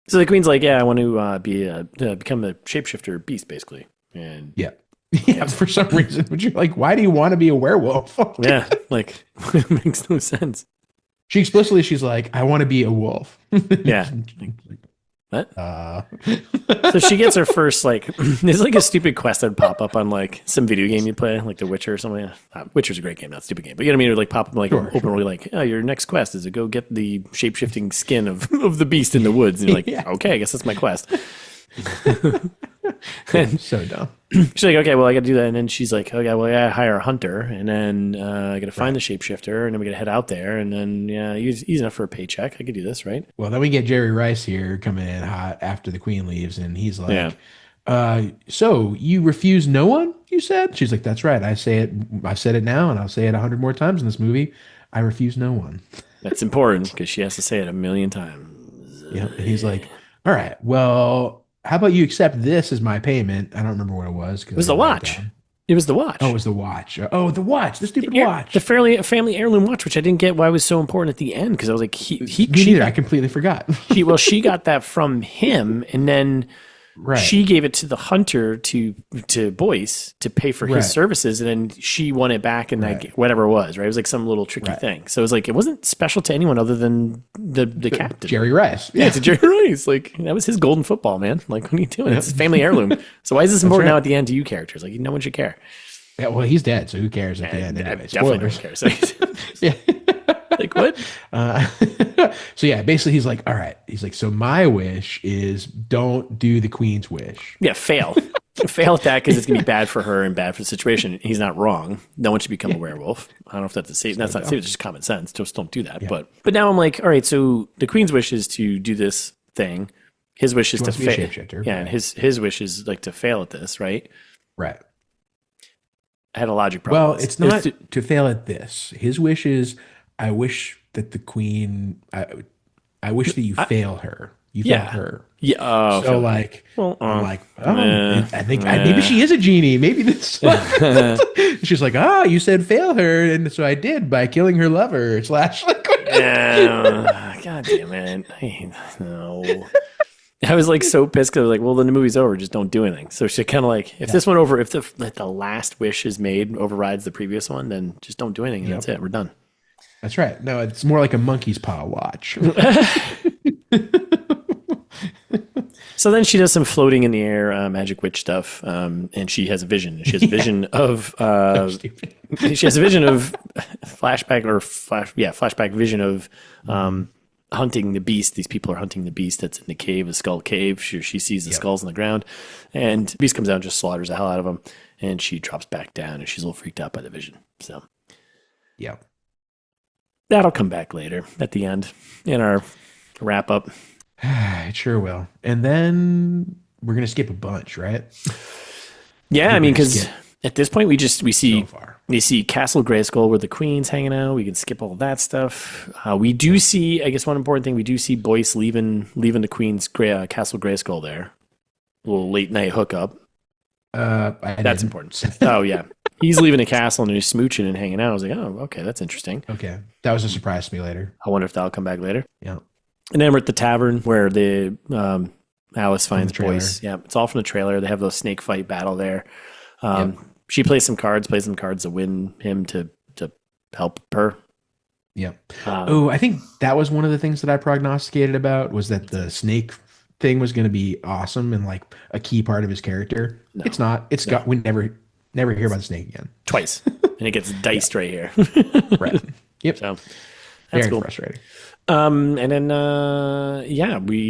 So the Queen's like, yeah, I want to become a shapeshifter beast, basically. And yeah, for some reason. But you're like, why do you want to be a werewolf? Yeah, like, it makes no sense. She's like, I want to be a wolf. Yeah. What? So she gets her first, like, there's like a stupid quest that'd pop up on like some video game you play, like The Witcher or something. Witcher's a great game, not a stupid game. But you know what I mean? It would like pop up like openly like, oh, your next quest is to go get the shape-shifting skin of the beast in the woods. And you're like, okay, I guess that's my quest. And so dumb. She's like, okay, well, I got to do that. And then she's like, okay, well, I got to hire a hunter. And then I got to find the shapeshifter. And then we got to head out there. And then, easy enough for a paycheck. I could do this, right? Well, then we get Jerry Rice here coming in hot after the Queen leaves. And he's like, so you refuse no one, you said? She's like, that's right. I've said it now, and I'll say it 100 more times in this movie. I refuse no one. That's important because she has to say it 1,000,000 times. Yeah. And he's like, all right, well, how about you accept this as my payment? I don't remember what it was. It was the watch. It was the watch. Oh, it was the watch. Oh, the watch. The stupid watch. The family heirloom watch, which I didn't get why it was so important at the end, because I was like, I completely forgot. She got that from him, and then she gave it to the hunter to Boyce to pay for his services, and then she won it back, and whatever it was, right? It was like some little tricky thing. So it was like it wasn't special to anyone other than the captain, Jerry Rice. Yeah, it's Jerry Rice. Like that was his golden football, man. Like what are you doing? It's family heirloom. So why is this important now at the end to you characters? Like no one should care. Yeah, well, he's dead, so who cares at the end? Anyway, definitely no one cares. Yeah. Like what? So yeah, basically he's like, all right. He's like, so my wish is don't do the Queen's wish. Yeah, fail. Fail at that because it's gonna be bad for her and bad for the situation. He's not wrong. No one should become a werewolf. I don't know if that's a safe. That's not safe. It's just common sense. Just don't do that. Yeah. But now I'm like, all right. So the Queen's wish is to do this thing. His wish is to fail. Yeah, and his wish is like to fail at this, right? Right. I had a logic problem. Well, it's not to fail at this. His wish is, I wish that the Queen, I wish that you fail her. You fail her. Yeah. So like, I'm like, I think maybe she is a genie. Maybe this. She's like, you said fail her, and so I did by killing her lover. Slash. God damn it! No. I was like so pissed because I was like, well, then the movie's over. Just don't do anything. So she kind of like, if this went over, if the last wish is made overrides the previous one, then just don't do anything. And that's it. We're done. That's right. No, it's more like a monkey's paw watch. So then she does some floating in the air magic witch stuff, and she has a vision. She has a vision of she has a vision of flashback vision of hunting the beast. These people are hunting the beast that's in the cave, a skull cave. She sees the skulls on the ground, and the beast comes out and just slaughters the hell out of them, and she drops back down, and she's a little freaked out by the vision. So, yeah. That'll come back later at the end in our wrap up. It sure will. And then we're gonna skip a bunch, right? Yeah, I mean, because at this point we see so far. we see Castle Grayskull where the Queen's hanging out. We can skip all that stuff. We do see, I guess, one important thing. We do see Boyce leaving the Queen's Castle Grayskull there. A little late night hookup. That's important. Oh yeah, he's leaving the castle and he's smooching and hanging out. I was like, oh, okay, that's interesting. Okay, that was a surprise to me later. I wonder if that'll come back later. Yeah. And then we're at the tavern where the Alice finds Boyce. Yeah, it's all from the trailer. They have those snake fight battle there. She plays some cards to win him to help her. Yeah. I think that was one of the things that I prognosticated about was that the snake thing was going to be awesome and like a key part of his character. No. It's not. We never hear about the snake again. Twice. And it gets diced right here. Right. Yep. So that's very frustrating. And then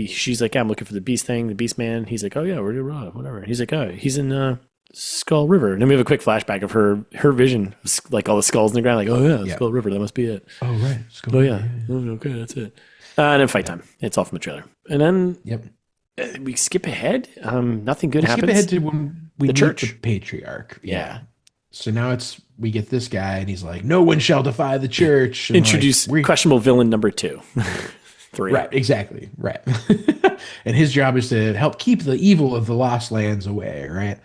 she's like, I'm looking for the beast thing, the beast man. He's like, oh yeah, where did Rob? Whatever. He's like, oh, he's in Skull River. And then we have a quick flashback of her vision, like all the skulls in the ground, like, oh yeah, Skull River, that must be it. Oh right. Skull River. Oh okay, that's it. And then fight time. It's all from the trailer. And then we skip ahead. Nothing good happens. Skip ahead to when we meet church. The patriarch. Yeah. So now we get this guy and he's like, no one shall defy the church. And introduce questionable villain number 2. 3. Right, exactly. Right. And his job is to help keep the evil of the Lost Lands away, right?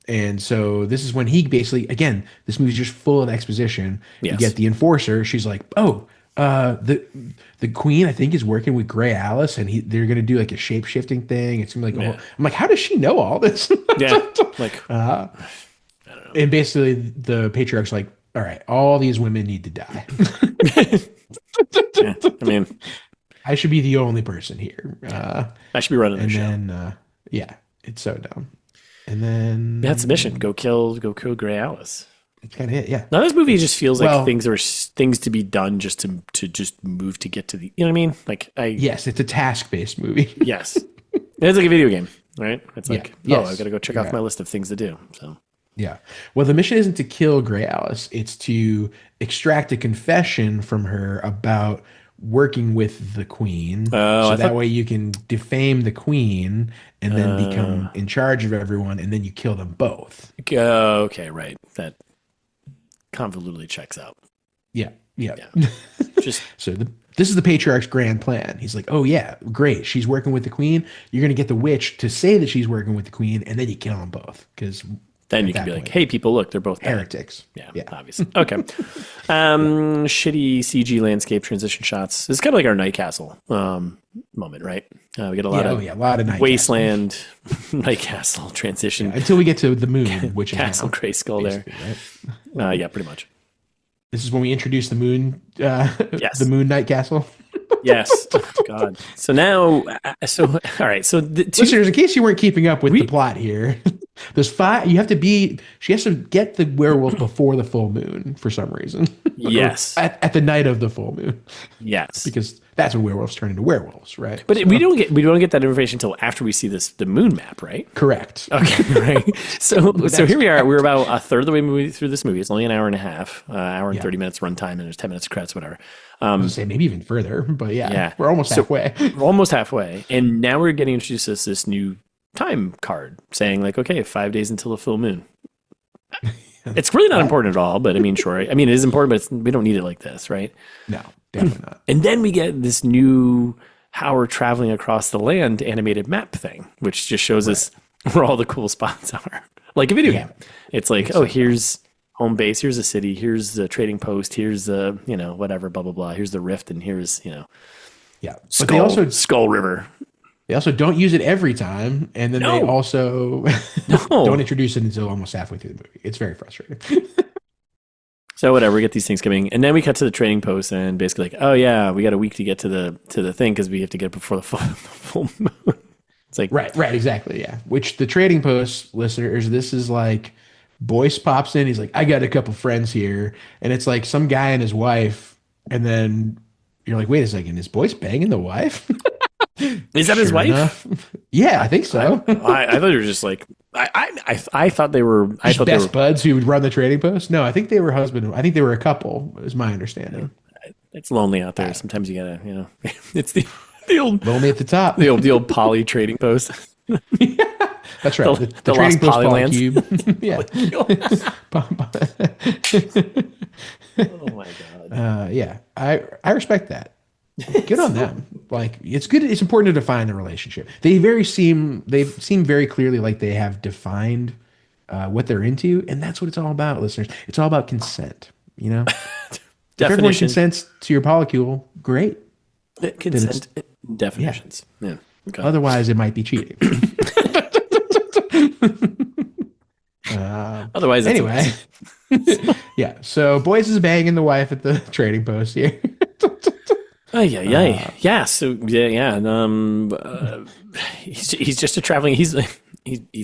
And so this is when he basically, again, this movie's just full of exposition. Yes. You get the enforcer. She's like, oh, the Queen, I think, is working with Grey Alice, and they're going to do like a shape-shifting thing. It's gonna be like, I'm like, how does she know all this? Yeah. Like, I don't know. And basically the patriarch's like, all right, all these women need to die. Yeah, I mean, I should be the only person here. I should be running the show. And then, it's so dumb. And then that's the mission. Go kill Grey Alice. It's kind of it, yeah. Now this movie just feels like things to be done just to just move to get to the, you know what I mean? Like yes, it's a task-based movie. Yes, it's like a video game, right? It's like I've got to go check off my list of things to do. So yeah, well, the mission isn't to kill Grey Alice; it's to extract a confession from her about working with the Queen, that way you can defame the Queen and then become in charge of everyone, and then you kill them both. Okay, right. That convolutedly checks out. Yeah. Just this is the patriarch's grand plan. He's like, oh yeah, great. She's working with the Queen. You're gonna get the witch to say that she's working with the Queen, and then you kill them both because then you can be like, hey, people, look, they're both heretics. Yeah, obviously. Okay. Shitty CG landscape transition shots. It's kind of like our Night Castle moment, right? We get a lot of Night wasteland Night Castle transition until we get to the moon, which is Castle Grayskull there. Right? Yeah, pretty much. This is when we introduce the moon. Yes. The Moon Night Castle. Yes. Oh, God. So now, all right. So listeners, in case you weren't keeping up with the plot here, there's 5. You have to be. She has to get the werewolf before the full moon for some reason. Yes. at the night of the full moon. Yes. Because that's when werewolves turn into werewolves, right? But we don't get that information until after we see the moon map, right? Correct. Okay. Right. So here we are. We're about a third of the way through this movie. It's only an hour and a half, hour and 30 minutes runtime, and there's 10 minutes of credits, whatever. I was say maybe even further, but we're almost halfway. We're almost halfway, and now we're getting introduced to this new time card saying like, okay, 5 days until the full moon. It's really not important at all, but I mean, sure. I mean, it is important, but we don't need it like this, right? No, definitely not. And then we get this new how we're traveling across the land animated map thing, which just shows us where all the cool spots are, like a video game. It's like, here's home base, here's a city, here's the trading post, here's the, whatever, blah, blah, blah. Here's the rift, and here's, but they also Skull River. They also don't use it every time, and then they also don't introduce it until almost halfway through the movie. It's very frustrating. So whatever, we get these things coming, and then we cut to the trading post, and basically like, oh yeah, we got a week to get to the thing because we have to get it before the full moon. It's like right, exactly, yeah. Which the trading post listeners, this is like. Boyce pops in. He's like, I got a couple friends here. And it's like some guy and his wife. And then you're like, wait a second. Is Boyce banging the wife? Is that his wife? Enough. Yeah, I think so. I thought they were just like, I thought they were. I thought best they were buds who would run the trading post. No, I think they were husband. I think they were a couple, is my understanding. It's lonely out there. Sometimes you gotta, it's the old lonely at the top. The old poly trading post. That's right. The lost trading post Polylands. Polycube. Yeah. Oh my god. Yeah. I respect that. Good on them. Like it's good. It's important to define the relationship. They seem very clearly like they have defined what they're into, and that's what it's all about, listeners. It's all about consent. You know, if everyone Definition. consents to your polycule, great. Consent definitions. Yeah. Okay. Otherwise, it might be cheating. Otherwise, anyway, yeah. So Boyce is banging the wife at the trading post here. Yeah. So yeah. And he's just a traveling. He's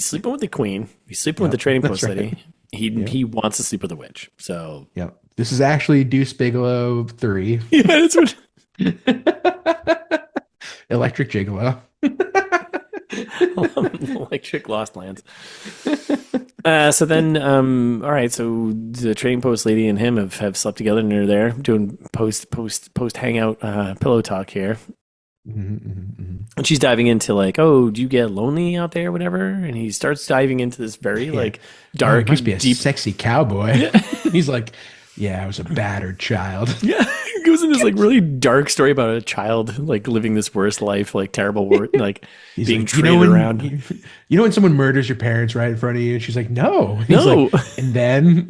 sleeping with the queen. He's sleeping with the trading post lady. He wants to sleep with a witch. So yeah, this is actually Deuce Bigelow 3. Yeah, that's what. Electric Gigolo. Electric Lost Lands. So then, all right. So the trading post lady and him have slept together, and they're there doing post hangout pillow talk here. And she's diving into like, oh, do you get lonely out there, whatever? And he starts diving into this very like dark, must be a deep, sexy cowboy. Yeah. He's like, yeah, I was a battered child. Yeah, he goes in this like really dark story about a child like living this worst life, like terrible work, like he's being like, traded around. You know when someone murders your parents right in front of you, and she's like, no. He's No. like, and then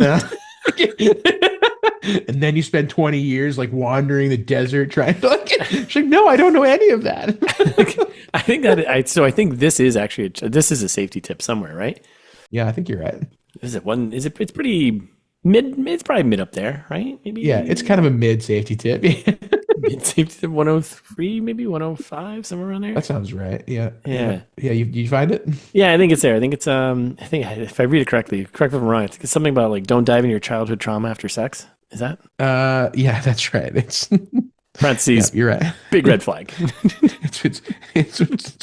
and then you spend 20 years like wandering the desert trying to like. She's like, no, I don't know any of that. I think I think this is actually this is a safety tip somewhere, right? Yeah, I think you're right. Is it one? Is it? It's pretty mid. It's probably mid up there, right? Maybe. Yeah, it's kind of a mid safety tip. Mid safety tip 103, maybe 105, somewhere around there. That sounds right. Yeah. Yeah. You find it? Yeah, I think it's there. I think it's I think if I read it correctly, correct me if I'm wrong. It's something about like don't dive in your childhood trauma after sex. Is that? Yeah, that's right. It's parentheses. Yeah, you're right. Big red flag. It's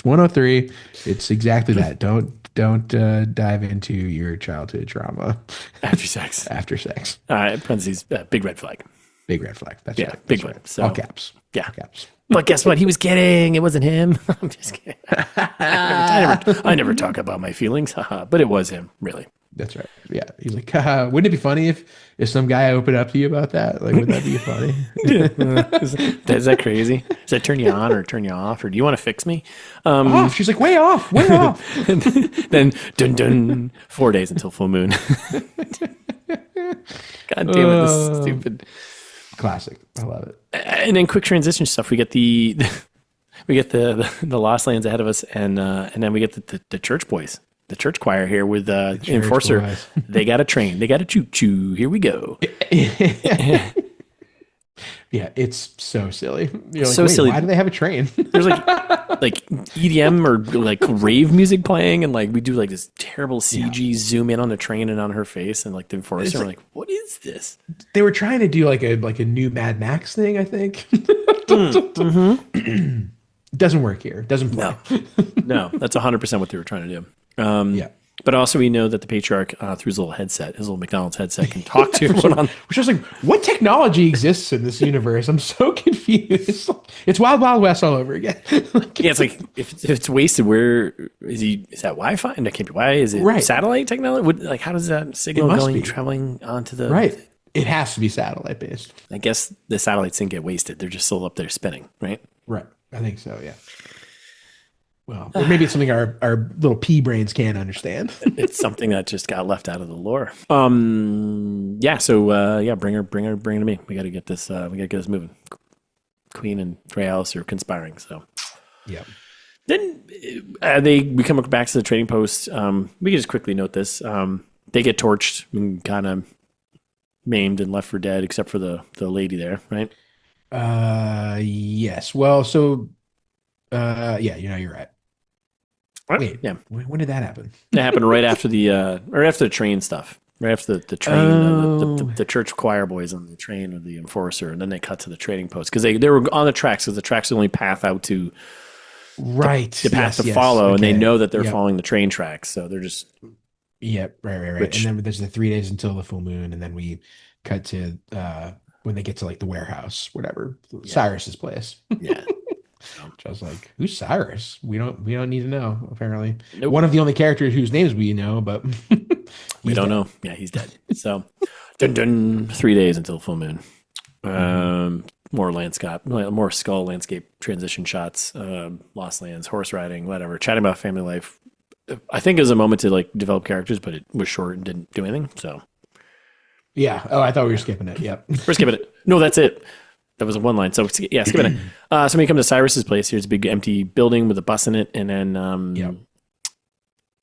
103. It's exactly that. Don't dive into your childhood trauma after sex. After sex. Parentheses. Big red flag. Big red flag. That's right. Big That's red. Right. So, all caps. Yeah. All caps. But guess what? He was kidding. It wasn't him. I'm just kidding. I never talk about my feelings, but it was him, really. That's right. Yeah. He's like, wouldn't it be funny if some guy opened up to you about that? Like, would that be funny? Is that crazy? Does that turn you on or turn you off? Or do you want to fix me? Off. She's like, way off. Then, dun dun, 4 days until full moon. God damn it. This is stupid. Classic. I love it. And then quick transition stuff. We get the Lost Lands ahead of us, and then we get the church boys, the church choir here with the enforcer. Boys. They got a train. They got a choo choo. Here we go. Yeah, it's so silly. You're like, so silly. Why do they have a train? There's like EDM or like rave music playing, and like we do like this terrible CG zoom in on the train and on her face, and like the enforcer, like, what is this? They were trying to do like a new Mad Max thing, I think. Doesn't work here. Doesn't play. No, that's 100% what they were trying to do. Yeah. But also we know that the patriarch, through his little headset, his little McDonald's headset, can talk to everyone. Which I was like, what technology exists in this universe? I'm so confused. It's Wild Wild West all over again. Yeah, it's like, if it's wasted, where is he? Is that Wi-Fi? And that can't be Wi-Fi. Is it satellite technology? Like, how does that signal traveling onto the... Right. It has to be satellite based. I guess the satellites didn't get wasted. They're just still up there spinning, right? Right. I think so, yeah. Well, or maybe it's something our little pea brains can't understand. It's something that just got left out of the lore. Yeah. So bring her to me. We got to get this. We got to get this moving. Queen and Grey Alice are conspiring. So yeah. Then we come back to the trading post. We can just quickly note this. They get torched and kind of maimed and left for dead, except for the lady there, right? Yes. Well, so you're right. Wait, yeah. When did that happen? It happened right after the train stuff. Right after the train, the church choir boys on the train with the enforcer, and then they cut to the trading post because they were on the tracks because the tracks are the only path out to the path to follow, and they know that they're following the train tracks, so they're just right. And then there's the 3 days until the full moon, and then we cut to when they get to like the warehouse, whatever, Cyrus's place. Yeah. I was like, who's Cyrus? We don't need to know, apparently. Nope. One of the only characters whose names we know, but we don't know. Yeah, he's dead. So, 3 days until full moon. More landscape, more skull landscape transition shots, lost lands, horse riding, whatever. Chatting about family life. I think it was a moment to like develop characters, but it was short and didn't do anything. So, yeah. Oh, I thought we were skipping it. Yep. We're skipping it. No, that's it. That was a one line. So yeah, skipping it. So when you come to Cyrus's place, here's a big empty building with a bus in it, and then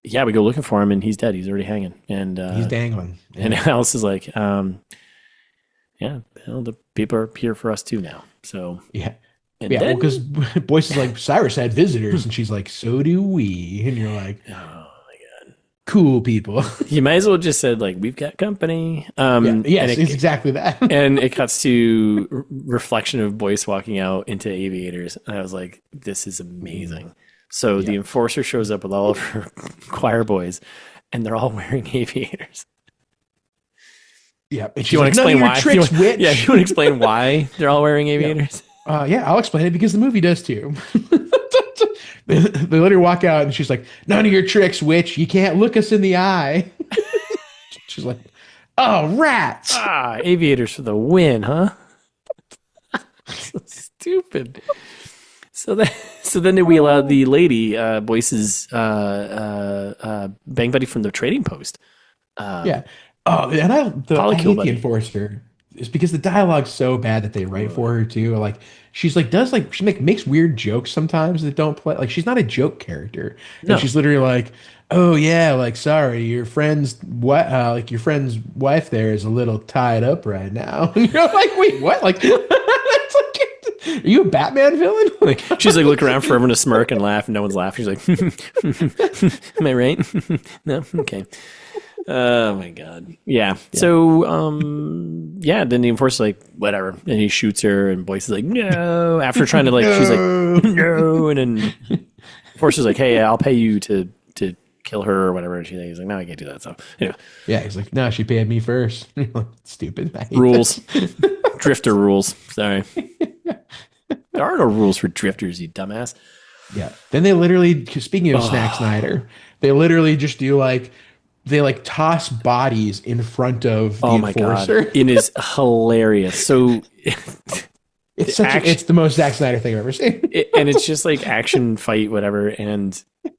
yeah, we go looking for him, and he's dead. He's already hanging, and he's dangling. Yeah. And Alice is like, yeah, well, the people are here for us too now. So yeah. And yeah, then, because Boyce is like, Cyrus had visitors, and she's like, so do we. And you're like, oh my god, cool people. You might as well just said like, we've got company. Yes, it's exactly that. And it cuts to reflection of Boyce walking out into aviators, and I was like, this is amazing. So the enforcer shows up with all of her choir boys, and they're all wearing aviators. Yeah, do you want to explain why? Tricks, witch. Yeah, you want to explain why they're all wearing aviators? Yeah, I'll explain it because the movie does too. They let her walk out, and she's like, "None of your tricks, witch. You can't look us in the eye." She's like, "Oh, rats!" Aviators for the win, huh? So stupid. So then we allowed the lady, Boyce's bang buddy from the trading post. Yeah. Oh, and I hate the enforcer. It's because the dialogue's so bad that they write for her too. Like she's like makes weird jokes sometimes that don't play. Like she's not a joke character. No. And she's literally like, "Oh yeah, like sorry, your friend's your friend's wife there is a little tied up right now." And you're like, "Wait, what?" Like, it's like, are you a Batman villain? Like she's like looking around for everyone to smirk and laugh, and no one's laughing. She's like, "Am I right? No, okay." Oh my god. Yeah. So then the enforcer's like, whatever. And he shoots her, and Boyce is like, no. After trying to like she's like, no, and then enforcer's like, hey, I'll pay you to kill her or whatever. And he's like, no, I can't do that. So yeah, he's like, no, she paid me first. Stupid. Rules. Drifter rules. Sorry. There are no rules for drifters, you dumbass. Yeah. Then they literally, speaking of Snack Snyder, they literally just do like, they like toss bodies in front of the enforcer. God. It is hilarious. So it's the most Zack Snyder thing I've ever seen. And it's just like action fight, whatever. And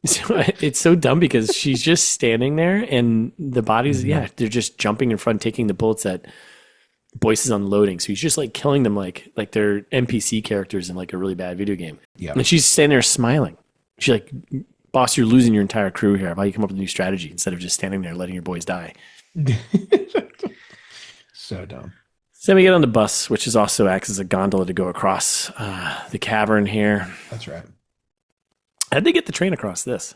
so it's so dumb because she's just standing there and the bodies, they're just jumping in front, taking the bullets that Boyce is unloading. So he's just like killing them like they're NPC characters in like a really bad video game. Yeah. And she's standing there smiling. She's like, boss, you're losing your entire crew here. How about you come up with a new strategy instead of just standing there letting your boys die? So dumb. So then we get on the bus, which is also acts as a gondola to go across the cavern here. That's right. How'd they get the train across this?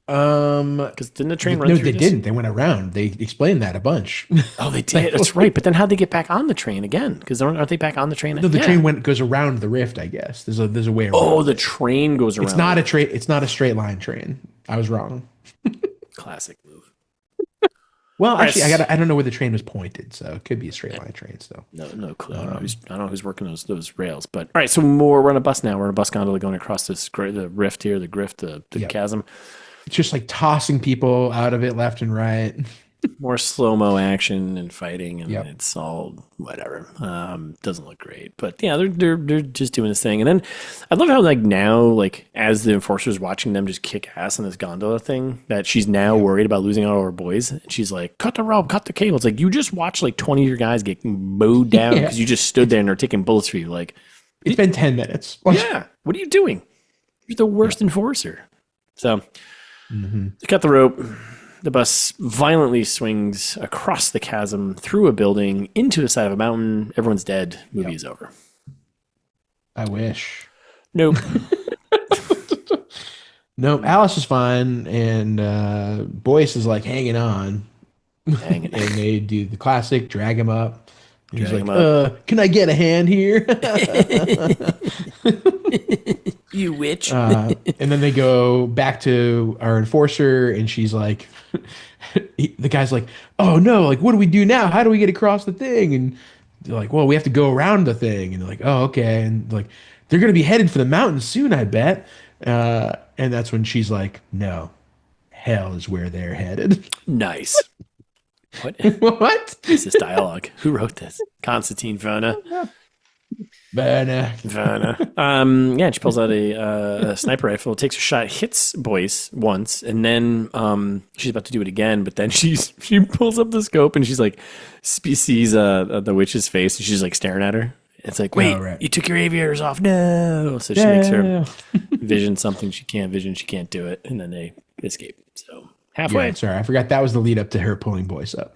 Because didn't the train run through? No, they didn't. They went around. They explained that a bunch. Oh, they did. That's right. But then how'd they get back on the train again? Because aren't they back on the train? No, the train goes around the rift. I guess there's a way around. Oh, the train goes around. It's not a train. It's not a straight line train. I was wrong. Classic move. Well, actually, I don't know where the train was pointed, so it could be a straight line train. So no clue. I don't know who's working those rails. But all right, so we're on a bus now. We're on a bus gondola going across the rift here, the grift, the chasm. It's just like tossing people out of it left and right. More slow-mo action and fighting, and it's all whatever. Doesn't look great, but yeah, they're just doing this thing. And then I love how like now, like as the enforcer's watching them just kick ass on this gondola thing, that she's now worried about losing all her boys. And she's like, cut the rope, cut the cable. It's like you just watched like 20 of your guys get mowed down because you just stood there and they're taking bullets for you. Like it's been 10 minutes. Yeah, what are you doing? You're the worst enforcer. So they cut the rope. The bus violently swings across the chasm, through a building, into the side of a mountain. Everyone's dead. Movie is over. I wish. Nope. Nope. Alice is fine, and Boyce is like hanging on. And they do the classic, drag him up. And he's like, can I get a hand here? You witch. And then they go back to our enforcer, and she's like, the guy's like, oh no, like, what do we do now? How do we get across the thing? And they're like, well, we have to go around the thing. And they're like, oh, okay. And like, They're going to be headed for the mountains soon, I bet. And that's when she's like, no, hell is where they're headed. Nice. What? What? Is this dialogue? Who wrote this? Constantine Verna. Verna. Yeah, she pulls out a sniper rifle, takes a shot, hits Boyce once, and then she's about to do it again, but then she pulls up the scope and she's like, sees the witch's face, and she's like staring at her. It's like, wait, you took your aviators off. No. So she makes her vision something she can't vision. She can't do it. And then they escape. So halfway. Yeah, sorry, I forgot that was the lead up to her pulling Boyce up.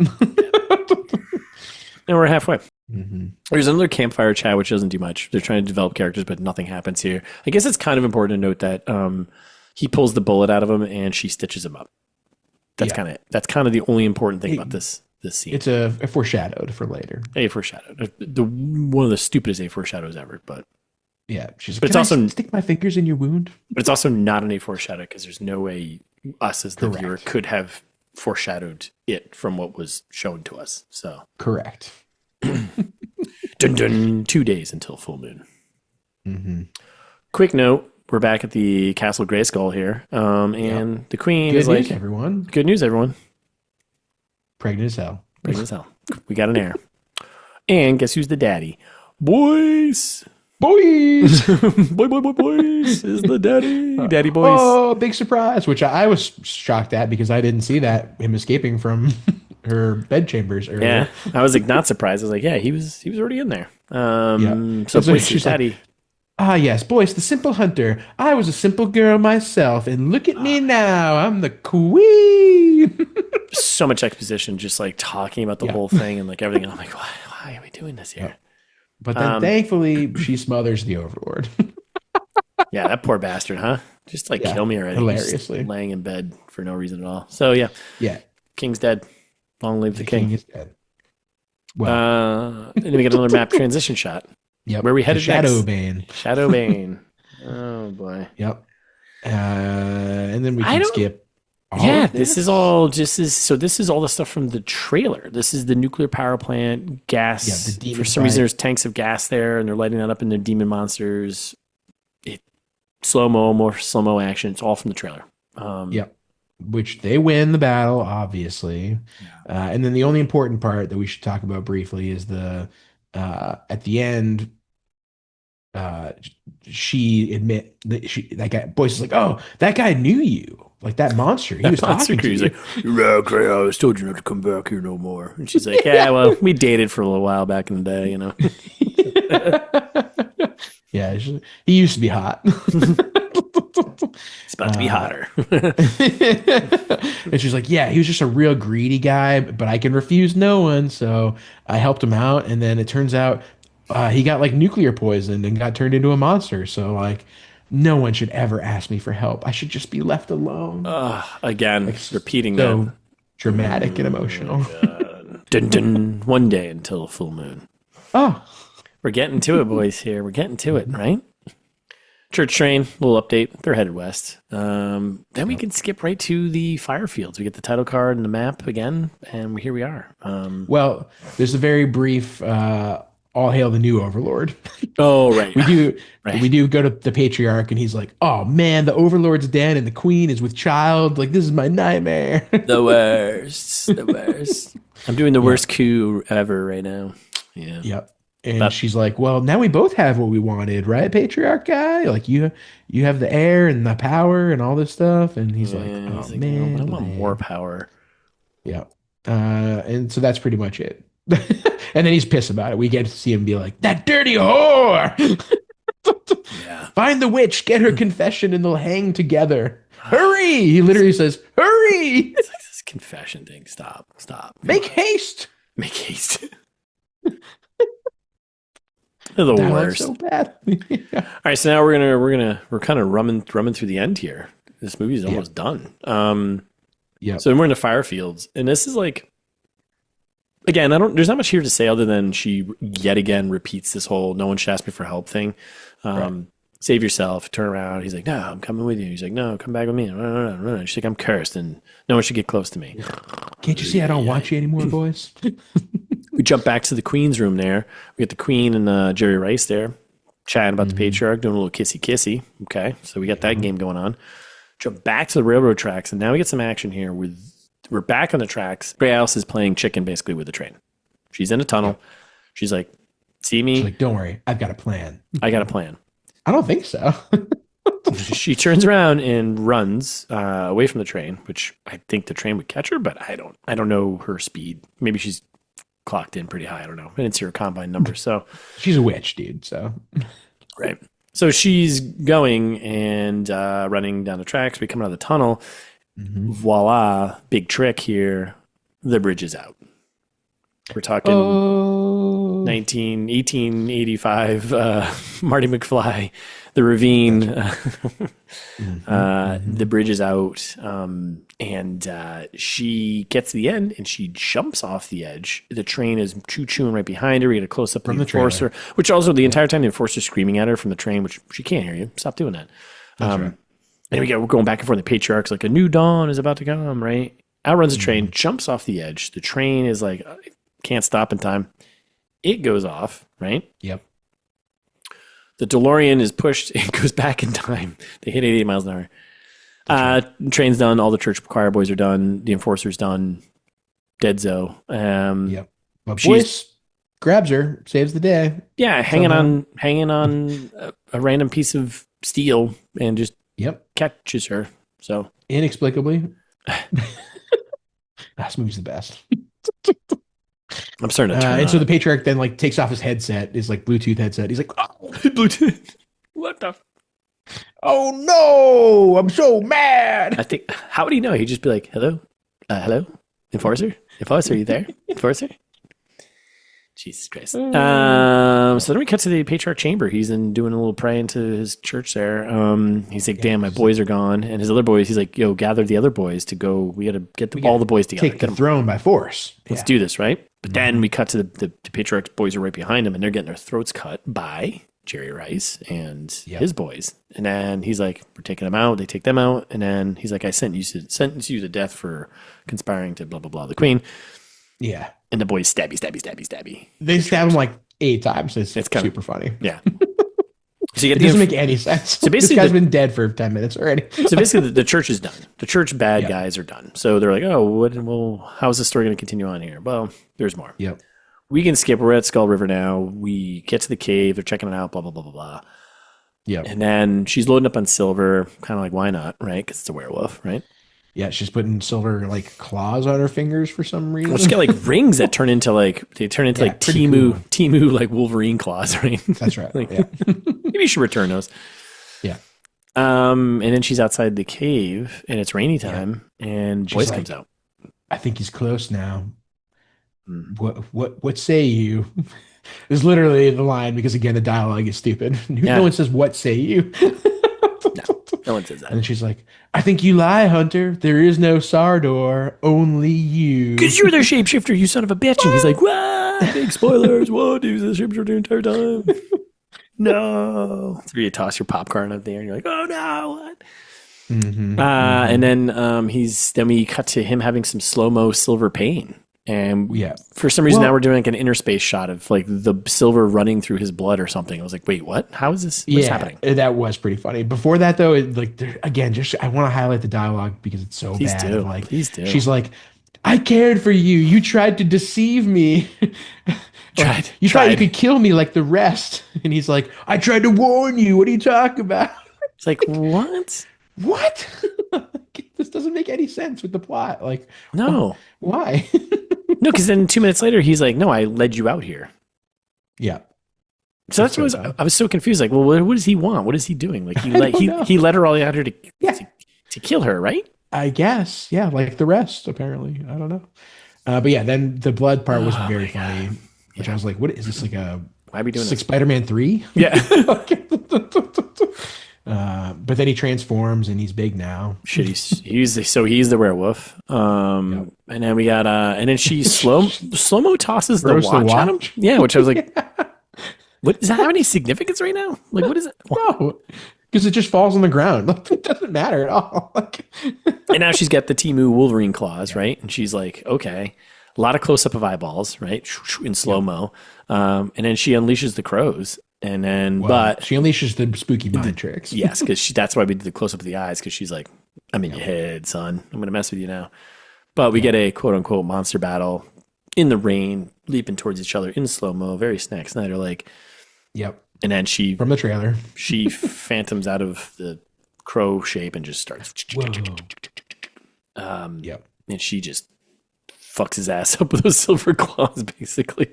And we're halfway. Mm-hmm. There's another campfire chat, which doesn't do much. They're trying to develop characters, but nothing happens here. I guess it's kind of important to note that he pulls the bullet out of him and she stitches him up. That's kind of the only important thing about this scene. It's a foreshadowed for later. A foreshadowed. One of the stupidest A foreshadows ever, but yeah, she's. But it's also stick my fingers in your wound. But it's also not an A foreshadow because there's no way us as the viewer could have foreshadowed it from what was shown to us. So correct. Dun dun. 2 days until full moon. Mm-hmm. Quick note: we're back at the Castle Grayskull here, and the Queen is like, everyone. Good news, everyone. Pregnant as hell. Pregnant as hell. We got an heir. And guess who's the daddy? Boyce. Boys Boyce is the daddy. Daddy Boyce. Oh, big surprise! Which I was shocked at because I didn't see that him escaping from her bedchambers earlier. Yeah, I was like not surprised. I was like, yeah, he was already in there. So Boyce is daddy. Like, yes, Boyce, the simple hunter. I was a simple girl myself, and look at me now. I'm the queen. So much exposition, just like talking about the whole thing and like everything. And I'm like, why are we doing this here? But then thankfully she smothers the Overlord. Yeah, that poor bastard, huh? Just like kill me already. Hilariously. Just laying in bed for no reason at all. So yeah. King's dead. Long live the king. Is dead. Well, and then we get another map transition shot. Yep. Where we headed Shadowbane. Shadowbane. Oh boy. Yep. And then we can skip. This is all this is all the stuff from the trailer. This is the nuclear power plant gas. Yeah, the demon for some reason, there's tanks of gas there, and they're lighting that up in the demon monsters. More slow mo action. It's all from the trailer. Yep. Which they win the battle, obviously. And then the only important part that we should talk about briefly is the at the end. She admit that guy Boyce is like, oh, that guy knew you, like that monster. He was talking to you. He's like, okay, I was told you not to come back here no more. And she's like, yeah, well, we dated for a little while back in the day, you know. Yeah, he used to be hot. It's about to be hotter. And she's like, yeah, he was just a real greedy guy, but I can refuse no one, so I helped him out, and then it turns out he got like nuclear poisoned and got turned into a monster. So like, no one should ever ask me for help. I should just be left alone. Again, like, repeating so that. Dramatic and emotional. Dun, dun, 1 day until full moon. Oh, we're getting to it, boys. Here, we're getting to it, right? Church train, little update. They're headed west. Then we can skip right to the fire fields. We get the title card and the map again, and here we are. Well, there's a very brief. All hail the new Overlord. Oh, right. We do go to the Patriarch, and he's like, oh man, the Overlord's dead and the Queen is with child. Like, this is my nightmare. The worst. I'm doing the worst coup ever right now. Yeah. Yep. And she's like, well, now we both have what we wanted, right, Patriarch guy? Like, you have the air and the power and all this stuff. And he's like, oh man, I want more power. Yeah. And so that's pretty much it. And then he's pissed about it. We get to see him be like, that dirty whore. Yeah. Find the witch, get her confession, and they'll hang together. Hurry! He literally says, hurry! It's like this confession thing. Stop. Make haste. Make haste. They're the worst. So bad. All right, so now we're kind of rumming through the end here. This movie is almost done. Yeah. So we're in the fire fields, and this is like, again, there's not much here to say other than she yet again repeats this whole "no one should ask me for help" thing. Save yourself. Turn around. He's like, "No, I'm coming with you." He's like, "No, come back with me." No. She's like, "I'm cursed, and no one should get close to me." Can't you see I don't want you anymore, boys? We jump back to the Queen's room there. We get the Queen and Jerry Rice there chatting about the patriarch, doing a little kissy. Okay, so we got that game going on. Jump back to the railroad tracks, and now we get some action here. We're back on the tracks. Grey Alice is playing chicken basically with the train. She's in a tunnel. Yep. She's like, see me? She's like, don't worry, I've got a plan. I got a plan. I don't think so. She turns around and runs away from the train, which I think the train would catch her, but I don't know her speed. Maybe she's clocked in pretty high. I don't know. I didn't see her combine numbers. So she's a witch, dude. So right. So she's going and running down the tracks. We come out of the tunnel. Voila, big trick here. The bridge is out. We're talking 1885, Marty McFly, the ravine. The bridge is out, and she gets to the end, and she jumps off the edge. The train is chewing right behind her. We get a close-up of the enforcer, which also the entire time the enforcer's screaming at her from the train, which she can't hear you. Stop doing that. Right. And we're going back and forth. The patriarch's like, a new dawn is about to come, right? Outruns the train, jumps off the edge. The train is like, can't stop in time. It goes off, right? Yep. The DeLorean is pushed. It goes back in time. They hit 88 miles an hour. Train's done. All the church choir boys are done. The enforcer's done. Deadzo. Yep. But Boyce grabs her, saves the day. Yeah, hanging on a random piece of steel and just catches her. So inexplicably. This movie's the best. I'm starting to turn and so the patriarch then like takes off his headset, his like Bluetooth headset. He's like, oh, Bluetooth. What the? Oh no! I'm so mad. I think. How would he know? He'd just be like, hello, hello, enforcer, are you there, enforcer? Jesus Christ. So then we cut to the patriarch chamber. He's doing a little praying to his church there. He's like, damn, my boys are gone. And his other boys, he's like, yo, gather the other boys to go. We got to get all the boys together. Take the throne by force. Let's do this, right? But then we cut to the patriarch's boys are right behind him, and they're getting their throats cut by Jerry Rice and his boys. And then he's like, we're taking them out. They take them out. And then he's like, I sentence you to death for conspiring to blah, blah, blah, the queen. Yeah. And the boys stabby. They stab him like 8 times. It's kind of super funny. Yeah. So it doesn't make any sense. So basically, this guy's been dead for 10 minutes already. So basically, the church is done. The church bad guys are done. So they're like, oh, how's the story going to continue on here? Well, there's more. Yep. We can skip. We're at Skull River now. We get to the cave. They're checking it out, blah, blah, blah, blah, blah. Yep. And then she's loading up on Silver, kind of like, why not, right? Because it's a werewolf, right? Yeah, she's putting silver like claws on her fingers for some reason. Well, she's got like rings that turn into like Timu like Wolverine claws, right? That's right. Like, maybe you should return those. Yeah. And then she's outside the cave, and it's rainy time, and Boyce comes out. I think he's close now. What say you? Is literally the line because again the dialogue is stupid. No one says what say you. No one says that. And then she's like, I think you lie, Hunter. There is no Sardor, only you. Because you're the shapeshifter, you son of a bitch. And he's like, what? Big spoilers. What? He was the shapeshifter the entire time. No. So you toss your popcorn up there and you're like, oh no, what? And then we cut to him having some slow-mo silver pain. And for some reason now we're doing like an interspace shot of like the silver running through his blood or something. I was like, wait, what? How is this? What's happening? That was pretty funny. Before that though, again, I want to highlight the dialogue because it's so bad. Please do. She's like, I cared for you. You tried to deceive me. You thought you could kill me like the rest. And he's like, I tried to warn you. What are you talking about? It's like, what? What? This doesn't make any sense with the plot. Like, no. Why? No, because then 2 minutes later, he's like, no, I led you out here. Yeah. So that's what I was so confused. Like, well, what does he want? What is he doing? Like, he led her all out here to kill her, right? I guess. Yeah, like the rest, apparently. I don't know. But yeah, then the blood part was very funny, which I was like, what is this, like a... Why are we doing this? Like Spider-Man 3? Yeah. But then he transforms and he's big now. Shit, he's the werewolf. And then we got and then she slow-mo tosses the watch at him. Yeah, which I was like, what does that have any significance right now? Like, what is it? No, because it just falls on the ground. Like, it doesn't matter at all. And now she's got the Timu Wolverine claws, right? And she's like, okay, a lot of close-up of eyeballs, right, in slow-mo. And then she unleashes the crows. And then, Well, but she unleashes the spooky mind tricks. yes, because that's why we did the close up of the eyes, because she's like, I'm in your head, son. I'm going to mess with you now. But we get a quote unquote monster battle in the rain, leaping towards each other in slow mo, very Snack Snyder like. Yep. And then she, from the trailer, she phantoms out of the crow shape and just starts. Yep. And she just fucks his ass up with those silver claws, basically.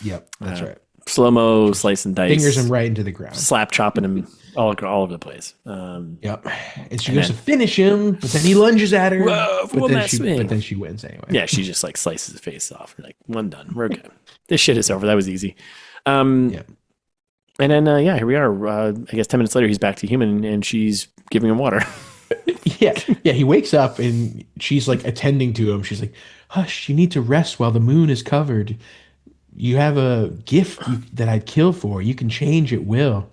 Yep. That's right. Slow mo, slice and dice. Fingers him right into the ground. Slap chopping him all over the place. Yep. And she goes to finish him, but then he lunges at her. But then she wins anyway. Yeah, she just like slices his face off. We're like, one done. We're good. This shit is over. That was easy. Yeah. And then, here we are. I guess 10 minutes later, he's back to human and she's giving him water. Yeah. He wakes up and she's like attending to him. She's like, hush, you need to rest while the moon is covered. You have a gift that I'd kill for. You can change at will.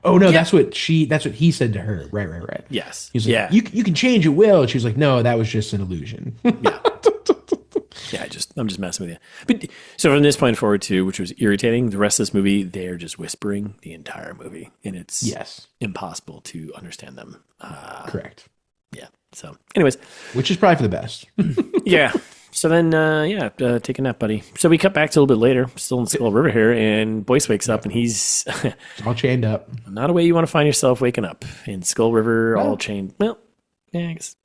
Oh no, that's what he said to her. Right. Yes. He's like, you can change at will. And she was like, no, that was just an illusion. Yeah. Yeah, I'm just messing with you. But so from this point forward too, which was irritating, the rest of this movie, they're just whispering the entire movie. And it's impossible to understand them. Correct. Yeah. So anyways. Which is probably for the best. Yeah. So then, take a nap, buddy. So we cut back to a little bit later, still in Skull River here, and Boyce wakes up and he's all chained up. Not a way you want to find yourself waking up in Skull River, all chained. Well, yeah, I guess.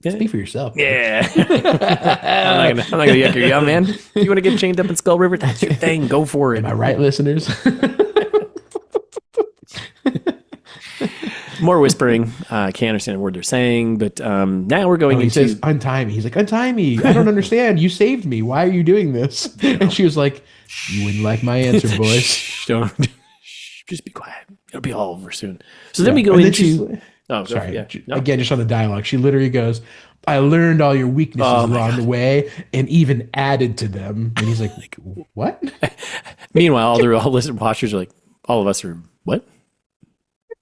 Yeah. Speak for yourself. Yeah. I'm not gonna yuck your yum, man. If you want to get chained up in Skull River, that's your thing. Go for it. Am I right, listeners? More whispering. I can't understand a word they're saying, but now we're going he says, untie me. He's like, untie me. I don't understand. You saved me. Why are you doing this? And she was like, you wouldn't like my answer, boys. Don't. Just be quiet. It'll be all over soon. So then we go into... sorry. Yeah. No. Again, just on the dialogue. She literally goes, I learned all your weaknesses along the way and even added to them. And he's like what? Meanwhile, all the listening watchers are like, all of us are, what?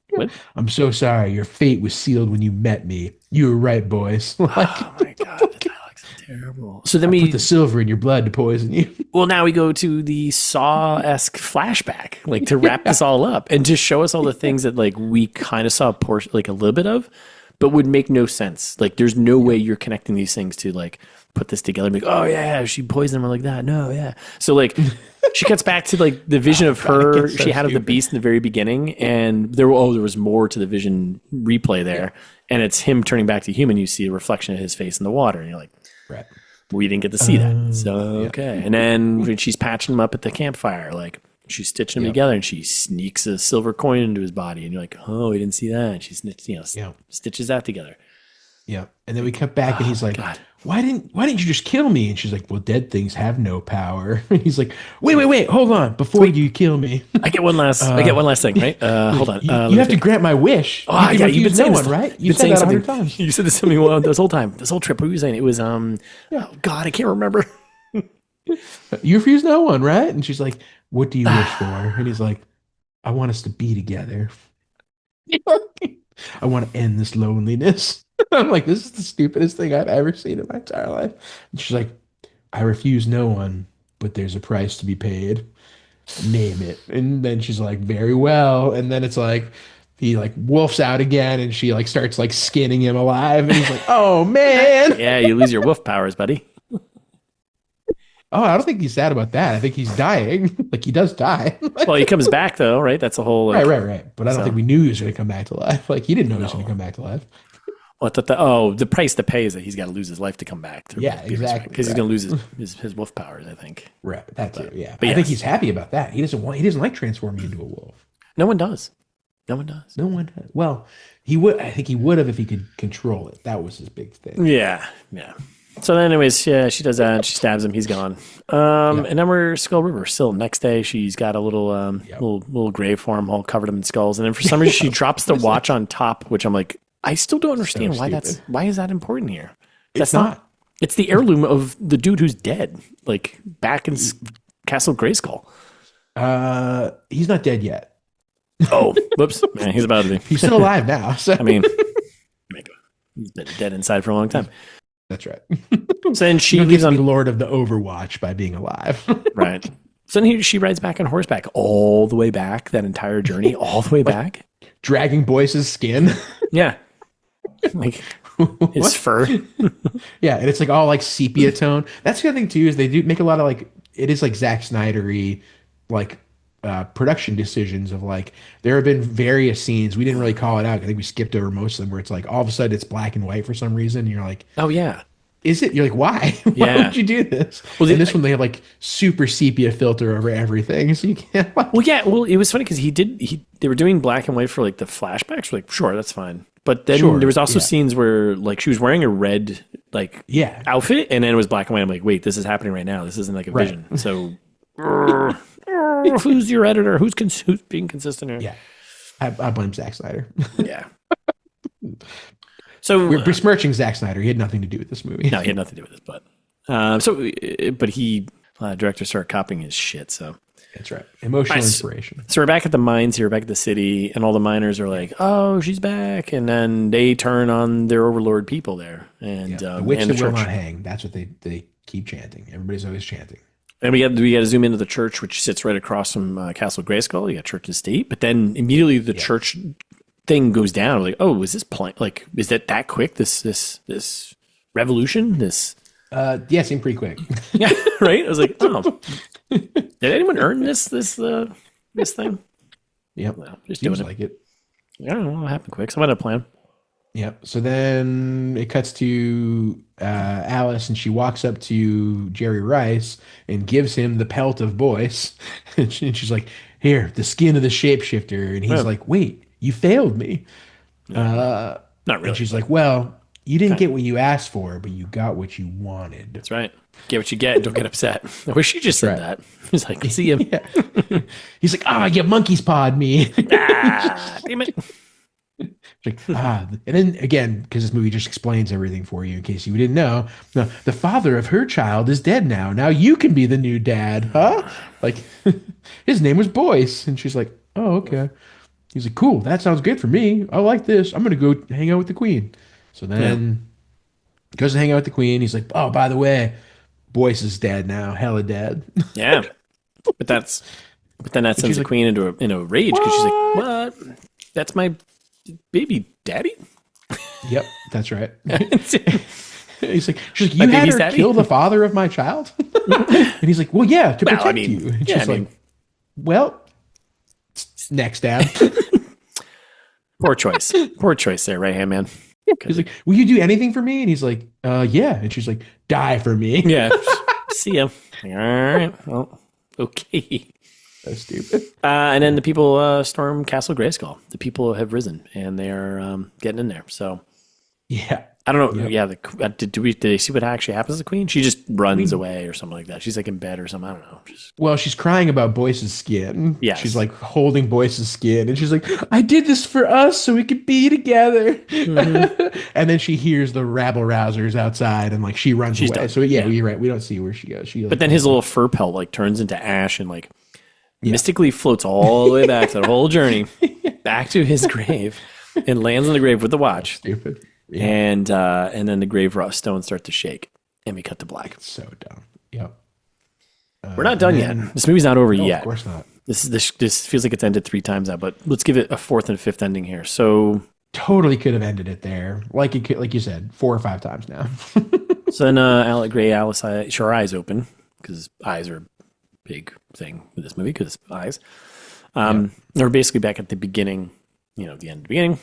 What? I'm so sorry. Your fate was sealed when you met me. You were right, boys. Oh my God. The dialogue's terrible. So then we put the silver in your blood to poison you. Well, now we go to the Saw-esque flashback, like to wrap this all up and just show us all the things that like we kind of saw a portion, like a little bit of, but would make no sense. Like there's no way you're connecting these things to like put this together and be like, oh yeah, she poisoned him like that. No, yeah. So like she cuts back to like the vision of her she had of the beast in the very beginning, and there was more to the vision replay there, and it's him turning back to human. You see a reflection of his face in the water, and you're like, right. We didn't get to see that. So okay. And then when she's patching him up at the campfire, like she's stitching them together, and she sneaks a silver coin into his body, and you're like, oh, we didn't see that. And she stitches that together. Yeah. And then we cut back and he's like, God. Why didn't you just kill me? And she's like, well, dead things have no power. And he's like, wait, hold on. Before you kill me. I get one last thing, right? Hold on. You have to grant my wish. Oh, yeah, you've been saying one, right? You've said that 100 times. You said this to me this whole time. This whole trip. What were you saying? It was, oh God, I can't remember. You refuse no one, right? And she's like, what do you wish for? And he's like, I want us to be together. I want to end this loneliness. I'm like, this is the stupidest thing I've ever seen in my entire life. And she's like, I refuse no one, but there's a price to be paid. Name it. And then she's like, very well. And then it's like, he like wolfs out again, and she like starts like skinning him alive. And he's like, oh man. Yeah, you lose your wolf powers, buddy. Oh, I don't think he's sad about that. I think he's dying. Like he does die. Well, he comes back though, right? That's a whole like, right. But I don't think we knew he was going to come back to life. Like he didn't know he was going to come back to life. Well, the price to pay is that he's got to lose his life to come back. Exactly. Because he's going to lose his wolf powers, I think. Right. That's it. Yeah. But I think he's happy about that. He doesn't like transforming into a wolf. No one does. Well, he would. I think he would have if he could control it. That was his big thing. Yeah. So then anyways, she does that. She stabs him. He's gone. And then we're Skull River. Still next day, she's got a little little grave for him, all covered him in skulls. And then for some reason, she drops the watch on top, which I'm like, I still don't understand why is that important here? That's not. It's the heirloom of the dude who's dead, like back in Castle Grayskull. He's not dead yet. Oh, whoops! Man, he's about to be. He's still alive now. So. I mean, he's been dead inside for a long time. That's right. So then she gives on the Lord of the Overwatch by being alive. Right. So then she rides back on horseback all the way back, that entire journey, all the way back. Dragging Boyce's skin. Yeah. Like his fur. Yeah, and it's like all like sepia tone. That's the other thing too, is they do make a lot of like, it is like Zack Snyder-y, like production decisions of like, there have been various scenes, we didn't really call it out, I think we skipped over most of them, where it's like all of a sudden it's black and white for some reason, and you're like, oh yeah. Is it? You're like, why? Why would you do this? Well, and this one, they have like super sepia filter over everything, so you can't. Like... Well, yeah. Well, it was funny because they were doing black and white for like the flashbacks. We're like, sure, that's fine. But then there was also scenes where like she was wearing a red like outfit, and then it was black and white. I'm like, wait, this is happening right now. This isn't like a vision. So, who's your editor? Who's being consistent here? Yeah, I blame Zack Snyder. Yeah. So we're besmirching Zack Snyder. He had nothing to do with this movie. No, he had nothing to do with it. But he director started copying his shit. So that's right. Emotional inspiration. So we're back at the mines here, back at the city, and all the miners are like, "Oh, she's back!" And then they turn on their overlord people there, and the witch that will not hang. That's what they keep chanting. Everybody's always chanting. And we got to zoom into the church, which sits right across from Castle Grayskull. You got Church and State, but then immediately the church thing goes down. Like, oh, is this like, is that quick? This revolution? This seemed pretty quick. Yeah, right. I was like, oh, did anyone earn this thing? Yep, no, just seems doing like it. I don't know what happened quick. Someone had a plan. Yep. So then it cuts to Alice, and she walks up to Jerry Rice and gives him the pelt of Boyce, and she's like, "Here, the skin of the shapeshifter," and he's like, "Wait. You failed me." Not really. And she's like, well, you didn't get what you asked for, but you got what you wanted. That's right. Get what you get. Don't get upset. I wish you just said that. He's like, see him. He's like, you monkey's pawed me. Damn it. Like, and then again, because this movie just explains everything for you in case you didn't know, the father of her child is dead now. Now you can be the new dad, huh? Like, his name was Boyce. And she's like, oh, okay. He's like, cool, that sounds good for me. I like this. I'm going to go hang out with the queen. So then goes to hang out with the queen. He's like, oh, by the way, Boyce is dead now. Hella dead. Yeah. But then that sends the queen into a rage because she's like, what? That's my baby daddy? Yep, that's right. She's like, you had her kill the father of my child? And he's like, well, yeah, to protect you. And she's like, well, next dad. Poor choice there, right hand man. He's like, will you do anything for me? And he's like, yeah. And she's like, die for me. Yeah. See ya. All right. Well, okay. That's stupid. And then the people storm Castle Grayskull. The people have risen and they are getting in there. So yeah. I don't know. Yep. Yeah. Did they see what actually happens to the queen? She just runs away or something like that. She's like in bed or something. I don't know. Well, she's crying about Boyce's skin. Yeah. She's like holding Boyce's skin. And she's like, I did this for us so we could be together. Mm-hmm. And then she hears the rabble rousers outside and like she runs away. Done. So you're right. We don't see where she goes. But then his little fur pelt like turns into ash and like mystically floats all the way back that whole journey back to his grave and lands on the grave with the watch. Stupid. Yeah. And then the grave stones start to shake, and we cut to black. It's so dumb. Yep. We're not done yet. This movie's not over yet. Of course not. This feels like it's ended 3 times now, but let's give it a 4th and 5th ending here. So totally could have ended it there, like you said, 4 or 5 times now. So then, Alice, her eyes open because eyes are a big thing with this movie because eyes. We're basically back at the beginning. The end of the beginning.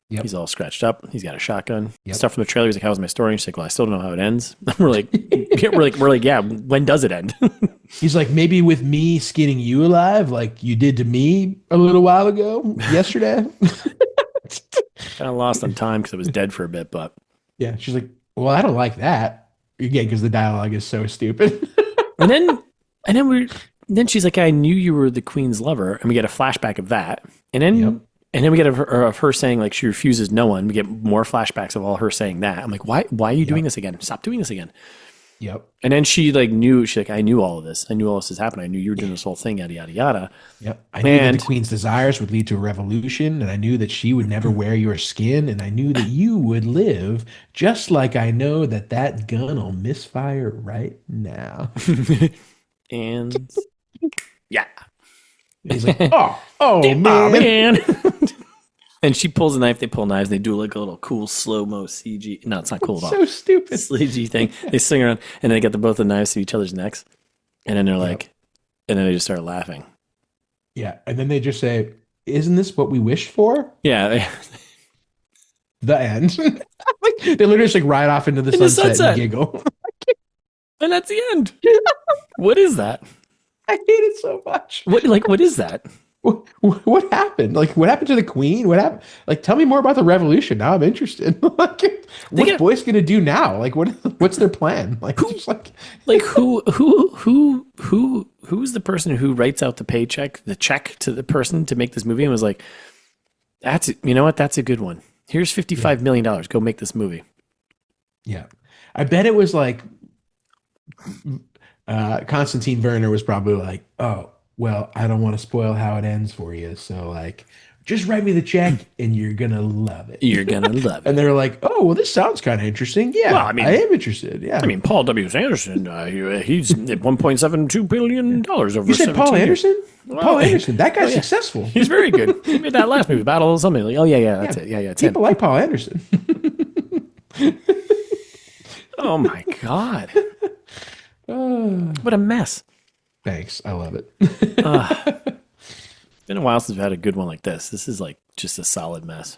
Yep. He's all scratched up. He's got a shotgun. Yep. Stuff from the trailer. He's like, "How's my story?" And she's like, "Well, I still don't know how it ends." we're like, yeah. When does it end? He's like, maybe with me skinning you alive, like you did to me a little while ago, yesterday. Kind of lost on time because I was dead for a bit, but yeah. She's like, "Well, I don't like that." Again, because the dialogue is so stupid. and then she's like, "I knew you were the queen's lover," and we get a flashback of that, and then. Yep. And then we get of her saying like she refuses no one. We get more flashbacks of all her saying that. I'm like, why are you doing this again? Stop doing this again. Yep. And then she knew, I knew all of this. I knew all this has happened. I knew you were doing this whole thing, yada, yada, yada. Yep. I knew that the queen's desires would lead to a revolution, and I knew that she would never wear your skin, and I knew that you would live, just like I know that gun will misfire right now. And Yeah. And he's like, oh man. And she pulls a knife. They pull knives. They do like a little cool slow-mo CG. No, it's not cool at all. So stupid. CG thing. They swing around, and then they get both the knives to each other's necks. And then they're like, and then they just start laughing. Yeah. And then they just say, isn't this what we wished for? Yeah. The end. Like, they literally just like ride off into the sunset and giggle. And that's the end. What is that? I hate it so much. What is that? What happened? Like, what happened to the queen? What happened? Like, tell me more about the revolution. Now I'm interested. Like, what's Boyce gonna do now? Like, what's their plan? Like, who's the person who writes out the check to the person to make this movie and was like, you know what? That's a good one. Here's $55 million. Go make this movie. Yeah, I bet it was like Konstantin Werner was probably like, oh. Well, I don't want to spoil how it ends for you. So, like, just write me the check and you're going to love it. You're going to love it. And they're like, oh, well, this sounds kind of interesting. Yeah, well, I am interested. Yeah. I mean, Paul W. Anderson, he's at $1.72 billion over You said Paul Anderson? Well, Paul Anderson. That guy's successful. He's very good. He made that last movie, Battle of something. Like, oh, yeah, that's it. Yeah, it's People like Paul Anderson. Oh, my God. What a mess. Thanks. I love it. It's been a while since we've had a good one like this. This is like just a solid mess.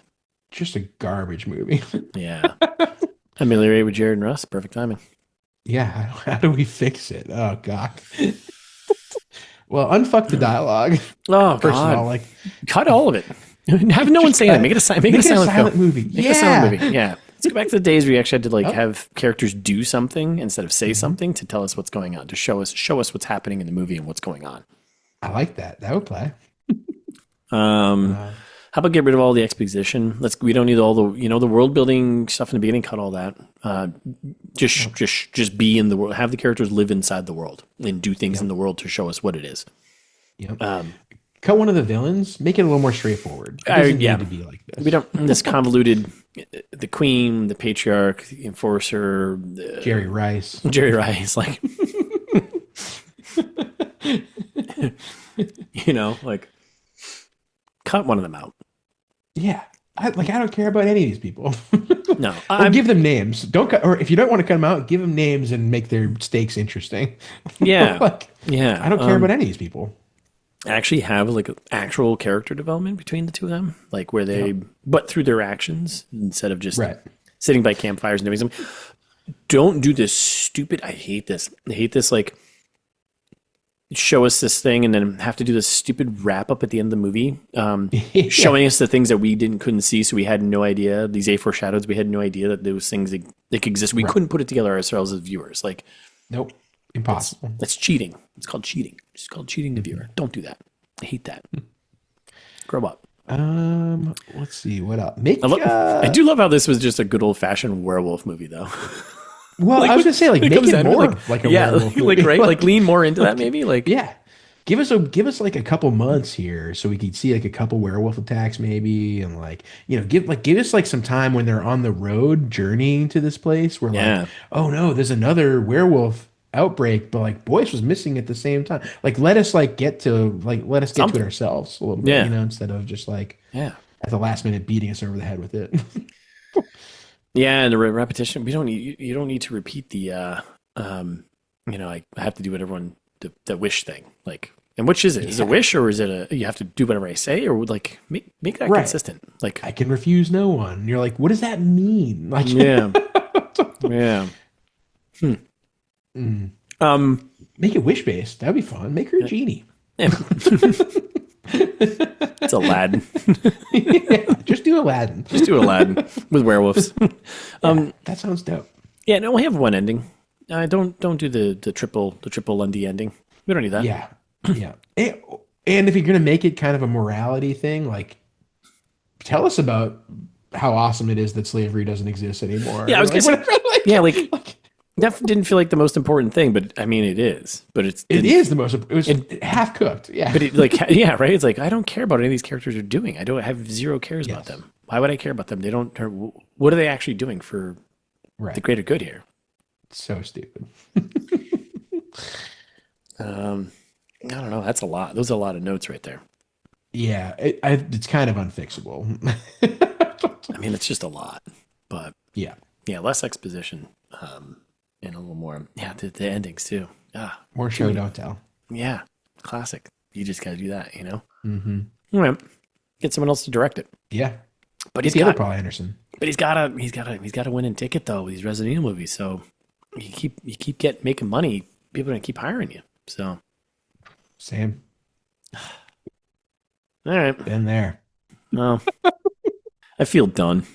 Just a garbage movie. Yeah. Amelia with Jared and Russ. Perfect timing. Yeah. How do we fix it? Oh, God. Well, unfuck the dialogue. Oh, First God. of all, like, cut all of it. Have no one say that. Make it a silent movie. Make it a silent movie. Yeah. Let's go back to the days where you actually had to like have characters do something instead of say something to tell us what's going on, to show us what's happening in the movie and what's going on. I like that. That would play. How about get rid of all the exposition? We don't need all the the world building stuff in the beginning. Cut all that. Just be in the world. Have the characters live inside the world and do things in the world to show us what it is. Yep. Cut one of the villains. Make it a little more straightforward. It doesn't need to be like this. We don't this convoluted. The queen, the patriarch, the enforcer, Jerry Rice, like like cut one of them out. Yeah, I don't care about any of these people. No, or give them names. Don't cut, or if you don't want to cut them out, give them names and make their stakes interesting. Yeah, I don't care about any of these people. Actually have like actual character development between the two of them, like where they, but through their actions instead of just sitting by campfires and doing something. Don't do this stupid. I hate this. Like show us this thing and then have to do this stupid wrap up at the end of the movie, showing us the things that we couldn't see, so we had no idea. These A4 shadows, we had no idea that those things they could exist. We couldn't put it together ourselves as viewers. Like, nope. Impossible. That's cheating. It's called cheating. It's called cheating the viewer. Don't do that. I hate that. Grow up. Let's see what else. I do love how this was just a good old fashioned werewolf movie, though. Well, I was gonna say make it more like a werewolf movie. Like lean more into that maybe. Like give us like a couple months here so we could see like a couple werewolf attacks maybe, and like give us like some time when they're on the road journeying to this place where like, oh no, there's another werewolf outbreak, but like Boyce was missing at the same time. Like let us get to it ourselves a little bit, instead of just like at the last minute beating us over the head with it. And the repetition. You don't need to repeat the I have to do what everyone the wish thing. Like, and which is it? Is it a wish, or is it you have to do whatever I say, or like make that consistent? Like, I can refuse no one. And you're like, what does that mean? Like, make it wish based. That'd be fun. Make her a genie. It's Aladdin. Just do Aladdin. With werewolves. That sounds dope. Yeah, no, we have one ending. Don't do the triple Lundy ending. We don't need that. Yeah. And if you're gonna make it kind of a morality thing, like tell us about how awesome it is that slavery doesn't exist anymore. Yeah, I was gonna say, that didn't feel like the most important thing, but I mean, it is. But it is the most. It was half cooked. Yeah. But right. It's like I don't care about any of these characters are doing. I don't have zero cares about them. Why would I care about them? They don't. What are they actually doing for the greater good here? So stupid. I don't know. That's a lot. Those are a lot of notes right there. Yeah, it's kind of unfixable. I mean, it's just a lot, but yeah, less exposition, and a little more. Yeah, the endings too. More show, don't tell. Yeah, classic. You just got to do that, you know. Mm-hmm. All right. Get someone else to direct it. Yeah, but he's the other Paul Anderson. But he's got a winning ticket though with these Resident Evil movies. So you keep making money. People are gonna keep hiring you. So same. All right. Been there. No. I feel done.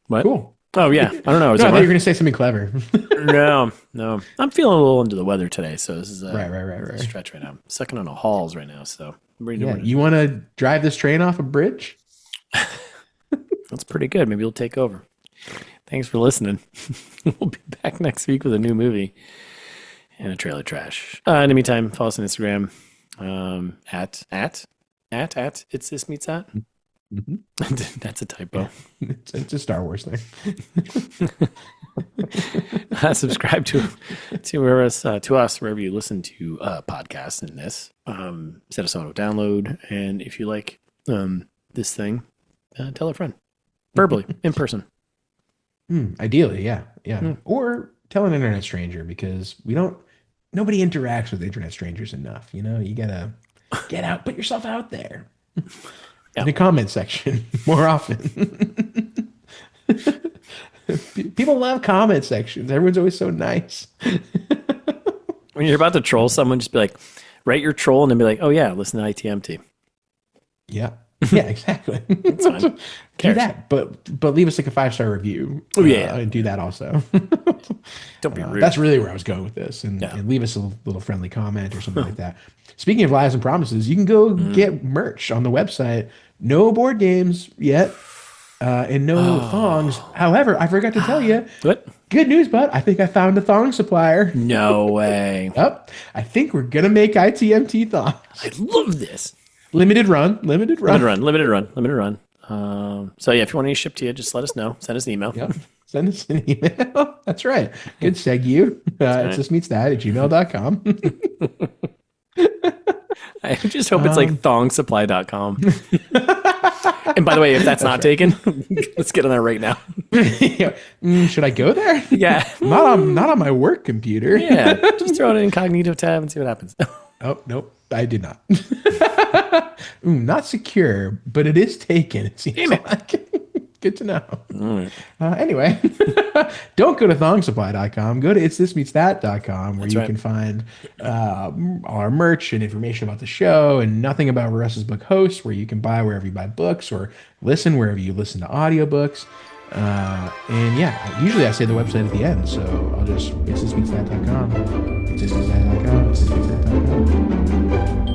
What? Cool. Oh yeah. I don't know. I thought you were gonna say something clever. No. I'm feeling a little under the weather today, so this is right. A stretch right now. I'm sucking on the halls right now, so I'm ready to you want to drive this train off a bridge? That's pretty good. Maybe you'll take over. Thanks for listening. We'll be back next week with a new movie and a trailer trash. In the meantime, follow us on Instagram at It's This Meets That. Mm-hmm. That's a typo. It's a Star Wars thing. Subscribe to us wherever you listen to podcasts in this. Set us on a download, and if you like this thing, tell a friend verbally in person. Ideally, yeah. Or tell an internet stranger, because nobody interacts with internet strangers enough. You know, you gotta get out, put yourself out there. In the comment section more often. People love comment sections. Everyone's always so nice. When you're about to troll someone, just be like, write your troll and then be like, oh yeah, listen to ITMT. Yeah, exactly. That's fine. Do that, but leave us like a 5-star review. Oh yeah, and do that also. Don't be rude. That's really where I was going with this, and leave us a little friendly comment or something like that. Speaking of lies and promises, you can go get merch on the website. No board games yet, and no thongs. However, I forgot to tell you. What? Good news, bud. I think I found a thong supplier. No way. Yep. I think we're gonna make ITMT thongs. I love this. Limited run. So yeah, if you want any shipped to you, just let us know. Send us an email. Yep. Send us an email. That's right. Good segue. It's thismeetsthat@gmail.com. I just hope it's like thongsupply.com. And by the way, if that's not taken, let's get on there right now. Should I go there? Yeah. Not on my work computer. Yeah. Just throw it in an incognito tab and see what happens. Oh, nope. I did not. Not secure, but it is taken. It seems like. Good to know. All right. Anyway, don't go to thongsupply.com. Go to itsthismeetsthat.com, where you can find our merch and information about the show, and nothing about Russ's Book Host, where you can buy wherever you buy books or listen wherever you listen to audiobooks. And yeah, usually I say the website at the end, so I'll just, itsthismeetsthat.com. Itsthismeetsthat.com. Itsthismeetsthat.com.